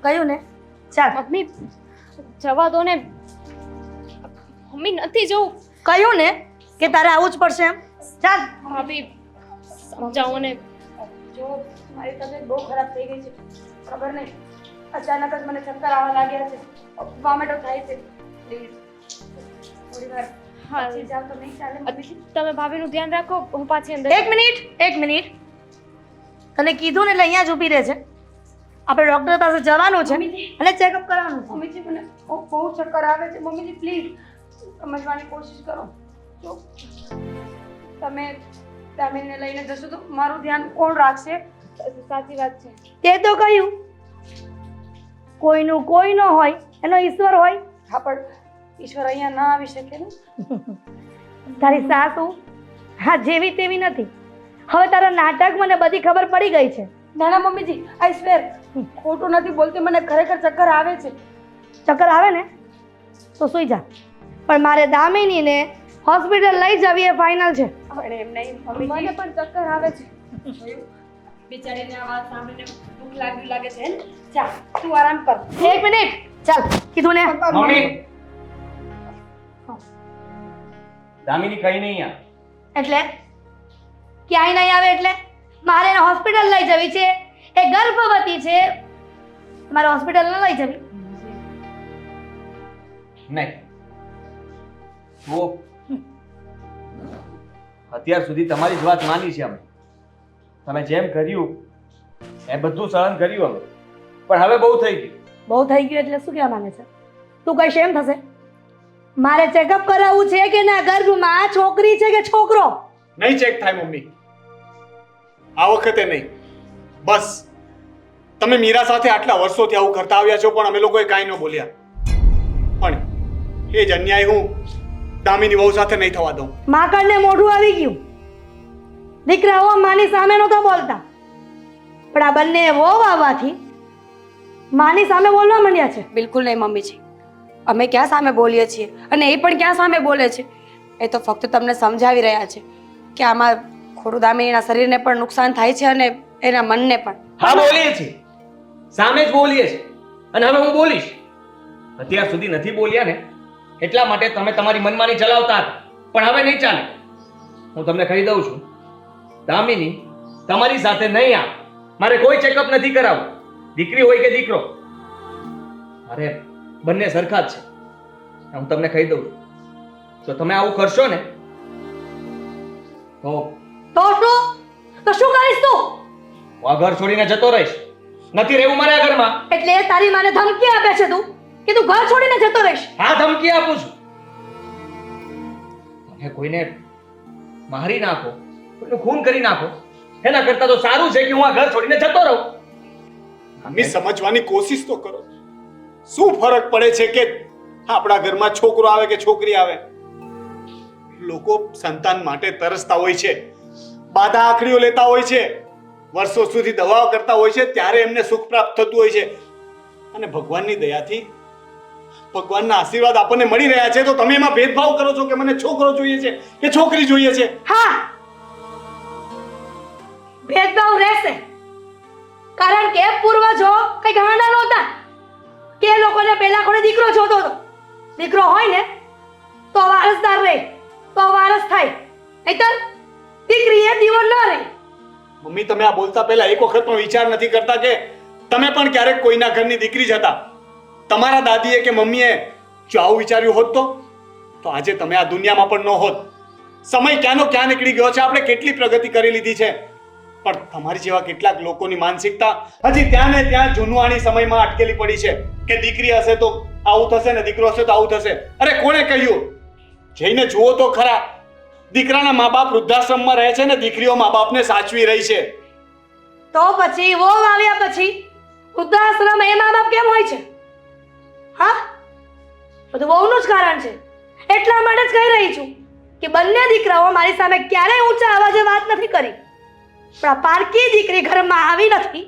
કહ્યું ને ચાલ મમ્મી જવા દો ને. મમ્મી નથી જવું. કહ્યું ને કે તારે આવવું જ પડશે એમ ચાલ ભાભી સમજાવો ને. જો મારી તબિયત બહુ ખરાબ થઈ ગઈ છે ખબર નહીં અચાનક જ મને ચક્કર આવવા લાગ્યા છે વોમિટો થાય છે પ્લીઝ થોડી વાર હા પછી જાવ તો નહીં ચાલે મમ્મીજી. તમે ભાભીનું ધ્યાન રાખો. હું પાછી અંદર. એક મિનિટ તને કીધું ને એટલે અહીંયા જ ઊભી રહે છે આપણે ડૉક્ટર પાસે જવાનું છે અને ચેકઅપ કરાવવાનું છે મમ્મીજી મને બહુ ચક્કર આવે છે મમ્મીજી પ્લીઝ સમજવાની કોશિશ કરો જો તમે દામિનીને લઈને જશો તો મારું ધ્યાન કોણ રાખશે સાચી વાત છે. તે તો કહ્યું કોઈનું કોઈ ન હોય એનો ઈશ્વર હોય હા પણ ઈશ્વર અહીંયા ના આવી શકે ને તારી સાસુ હા જેવી તેવી નથી હવે તારા નાટક મને બધી ખબર પડી ગઈ છે ના ના મમ્મીજી આઈ સ્વેર ખોટું નથી બોલતી મને ખરેખર ચક્કર આવે છે ચક્કર આવે ને તો સૂઈ જા પણ મારે દામિનીને હોસ્પિટલ લઈ જવી એ ફાઇનલ છે પણ એમ નહીં મમ્મીજી મને પણ ચક્કર આવે છે બિચારીને આ વાત સાંભળીને ભૂખ લાગે છે ને ચાલ તું આરામ કર એક મિનિટ ચાલ કીધું ને મમ્મી દામિની કઈ નહીં આ. એટલે ક્યાંય નહીં આવે એટલે મારે એને હોસ્પિટલ લઈ જવી છે એ ગર્ભવતી છે મારે હોસ્પિટલ ન લઈ જવી નહીં જુઓ અત્યાર સુધી તમારી જ વાત માની છે અમે. તમે જેમ કર્યું એ બધું સહન કર્યું અમે, પણ હવે બહુ થઈ ગયું. બહુ થઈ ગયું એટલે શું કહેવા માંગે છે તું કહીશ એમ થશે મારે ચેકઅપ કરાવવું છે કે ના ગર્ભમાં છોકરી છે કે છોકરો નહીં ચેક થાય મમ્મી, આ વખતે નહીં. બસ તમે મીરા સાથે આટલા વર્ષોથી આવું કરતા આવ્યા છો પણ અમે લોકોએ કાંઈ ન બોલ્યા. પણ એ જ અન્યાય હું દામિની વહુ સાથે નહીં થવા દઉં. માકડને મોઢું આવી ગયું દીકરાઓ માની સામે નહોતા બોલતા પણ આ બંને વહુ આવવાથી માની સામે બોલવા માંડ્યા છે બિલકુલ નહીં મમ્મીજી, અમે ક્યાં સામે બોલીએ છીએ અને એ પણ ક્યાં સામે બોલે છે. એ તો ફક્ત તમને સમજાવી રહ્યા છે કે આમાં ખોટું દામિનીના શરીરને પણ નુકસાન થાય છે અને એના મનને પણ. હા બોલીએ છીએ, સામે જ બોલીએ છીએ અને હવે હું બોલીશ. અત્યાર સુધી નથી બોલ્યા ને એટલા માટે તમે તમારી મનમાની ચલાવતા હતા, પણ હવે નહીં ચાલે. હું તમને કહી દઉં છું દામિની તમારી સાથે નહીં આવે. મારે કોઈ ચેકઅપ નથી કરાવવું, દીકરી હોય કે દીકરો, અરે બંને સરખા જ છે. હું તમને કહી દઉં છું જો તમે આવું કરશો ને તો તો શું કરીશ તું હું આ ઘર છોડીને જતો રહીશ. નથી રહેવું મારે આ ઘરમાં. એટલે તારી માને ધમકી આપે છે તું કે તું ઘર છોડીને જતો રહીશ? હા ધમકી આપું છું. તમે કોઈને મારી નાખો, કોઈનું ખૂન કરી નાખો એના કરતા તો સારું છે કે હું આ ઘર છોડીને જતો રહું. મમ્મી સમજવાની કોશિશ તો કરો. શું ફરક પડે છે કે આપણા ઘરમાં છોકરો આવે કે છોકરી આવે? લોકો સંતાન માટે તરસતા હોય છે, બાધા આખડીઓ લેતા હોય છે, વર્ષો સુધી દવાઓ કરતા હોય છે, ત્યારે એમને સુખ પ્રાપ્ત થતું હોય છે. અને ભગવાનની દયાથી ભગવાનના આશીર્વાદ આપણને મળી રહ્યા છે તો તમે એમાં ભેદભાવ કરો છો કે મને છોકરો જોઈએ છે કે છોકરી જોઈએ છે. હા ભેદભાવ રહેશે કારણ કે પૂર્વજો કઈ ગાંડા નહોતા કે એ લોકોને પહેલા કોઈ દીકરો જોતો હતો. દીકરો હોય ને તો વારસદાર રહે, તો વારસ થાય, નહીતર દીકરી એ દીવો ન રહે. મમ્મી તમે આ બોલતા પહેલા એક વખત પણ વિચાર નથી કરતા કે તમે પણ ક્યારેક કોઈના ઘરની દીકરી જ હતા? તમારા દાદીએ કે મમ્મીએ જો આવું વિચાર્યું હોત તો આજે તમે આ દુનિયામાં પણ ન હોત. સમય ક્યાંનો ક્યાં નીકળી ગયો છે, આપણે કેટલી પ્રગતિ કરી લીધી છે, પણ તમારી જેવા કેટલાક લોકોની માનસિકતા હજી ત્યાં ને ત્યાં જૂનવાણી સમયમાં અટકેલી પડી છે કે દીકરી હશે તો આવું થશે ને દીકરો હશે તો આવું થશે. અરે કોણે કહ્યું? જઈને જુઓ તો ખરા, દીકરાના મા બાપ વૃદ્ધાશ્રમમાં રહે છે ને દીકરીઓ મા બાપને સાચવી રહી છે. તો પછી વહુ આવ્યા પછી વૃદ્ધાશ્રમ એ મા બાપ કેમ હોય છે? હા બધું વહુનું જ કારણ છે. એટલા માટે જ કહી રહી છું કે બંને દીકરાઓ મારી સામે ક્યારેય ઊંચા અવાજે વાત નથી કરી, પણ આ પારકી દીકરી ઘરમાં આવી નથી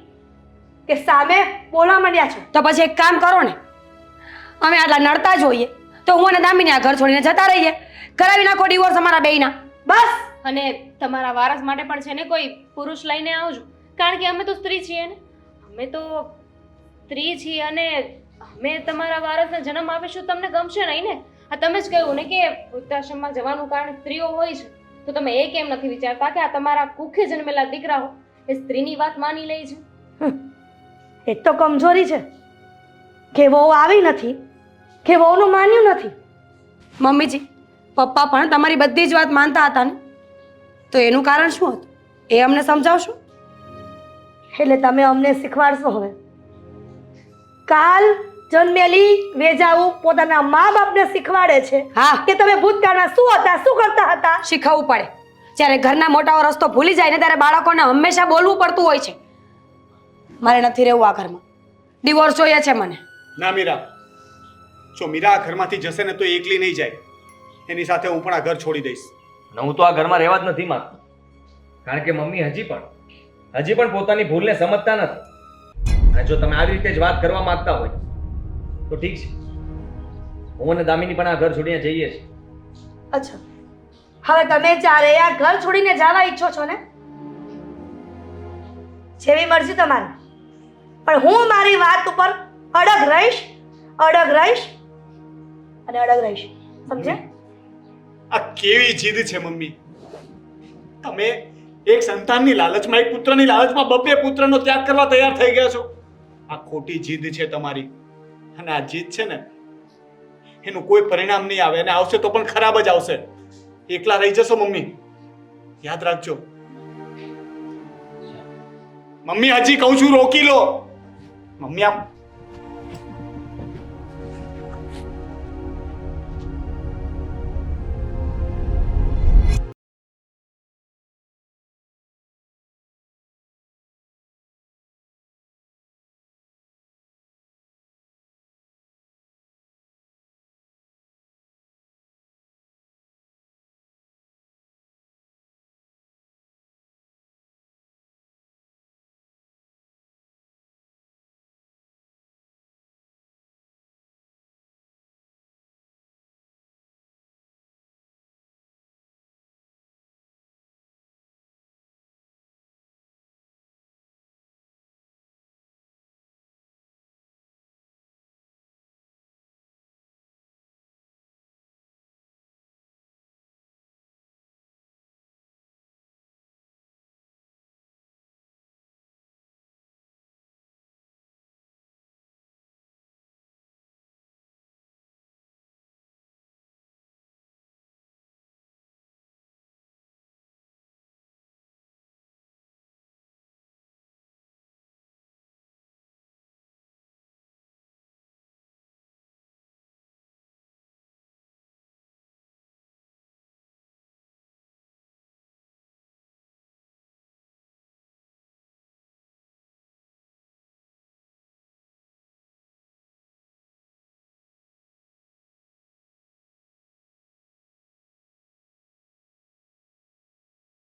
કે સામે બોલવા માંડ્યા છો. તો પછી એક કામ કરો ને, અમે આટલા નડતા જોઈએ તો હું અને દામિની આ ઘર છોડીને જતા રહીએ, કરાવી નાખો ડિવોર્સ અમારા બેયના. બસ અને તમારા વારસ માટે પણ છે ને કોઈ પુરુષ લઈને આવજો, કારણ કે અમે તો સ્ત્રી છીએ ને. અમે તો સ્ત્રી છીએ અને અમે તમારા વારસને જન્મ આપીશું, તમને ગમશે નહીં ને? આ તમે જ કહ્યું ને કે વૃદ્ધાશ્રમમાં જવાનું કારણ સ્ત્રીઓ હોય છે, તો તમે એ કેમ નથી વિચારતા કે આ તમારા કુખે જન્મેલા દીકરાઓ એ સ્ત્રીની વાત માની લે છે? એ તો કમજોરી છે કે વહુ આવી નથી, કે વહુનું માન્યું નથી. મમ્મીજી, પપ્પા પણ તમારી બધી જ વાત માનતા હતા ને, તો એનું કારણ શું હતું એ અમને સમજાવશો? એટલે તમે અમને શીખવાડશો હવે? કાલ જન્મેલી વેજાઉ પોતાના મા બાપને શીખવાડે છે હા. કે તમે ભૂતકાળમાં શું હતા, શું કરતા હતા. શીખવવું પડે. જ્યારે ઘરના મોટાઓ રસ્તો ભૂલી જાય ને ત્યારે બાળકોને હંમેશા બોલવું પડતું હોય છે. મારે નથી રહેવું આ ઘરમાં, ડિવોર્સ જોઈએ છે મને. ના મીરા, જો મીરા આ ઘરમાંથી જશે ને તો એકલી નહીં જાય, એની સાથે હું પણ આ ઘર છોડી દઈશ. અને હું તો આ ઘરમાં રહેવા જ નથી માંગતો, કારણ કે મમ્મી હજી પણ પોતાની ભૂલને સમજતા નથી. અને જો તમે આવી રીતે જ વાત કરવા માંગતા હોય તો ઠીક છે, હું અને દામિની પણ આ ઘર છોડીને જઈએ છીએ. અચ્છા, હવે તમે ચારે આ ઘર છોડીને જવા ઈચ્છો છો ને? જેવી મરજી તમારી, પણ હું મારી વાત ઉપર અડગ રહીશ અને અડગ રહીશ. સમજ્યા? આ કેવી જીદ છે મમ્મી! તમે એક સંતાનની લાલચમાં, એક પુત્રની લાલચમાં બબ્બે પુત્રનો ત્યાગ કરવા તૈયાર થઈ ગયા છો. આ ખોટી જીદ છે તમારી, અને આ જીદ છે ને એનું કોઈ પરિણામ નહીં આવે, અને આવશે તો પણ ખરાબ જ આવશે. એકલા રહી જશો મમ્મી, યાદ રાખજો. મમ્મી હજી કહું છું, રોકી લો મમ્મી. આમ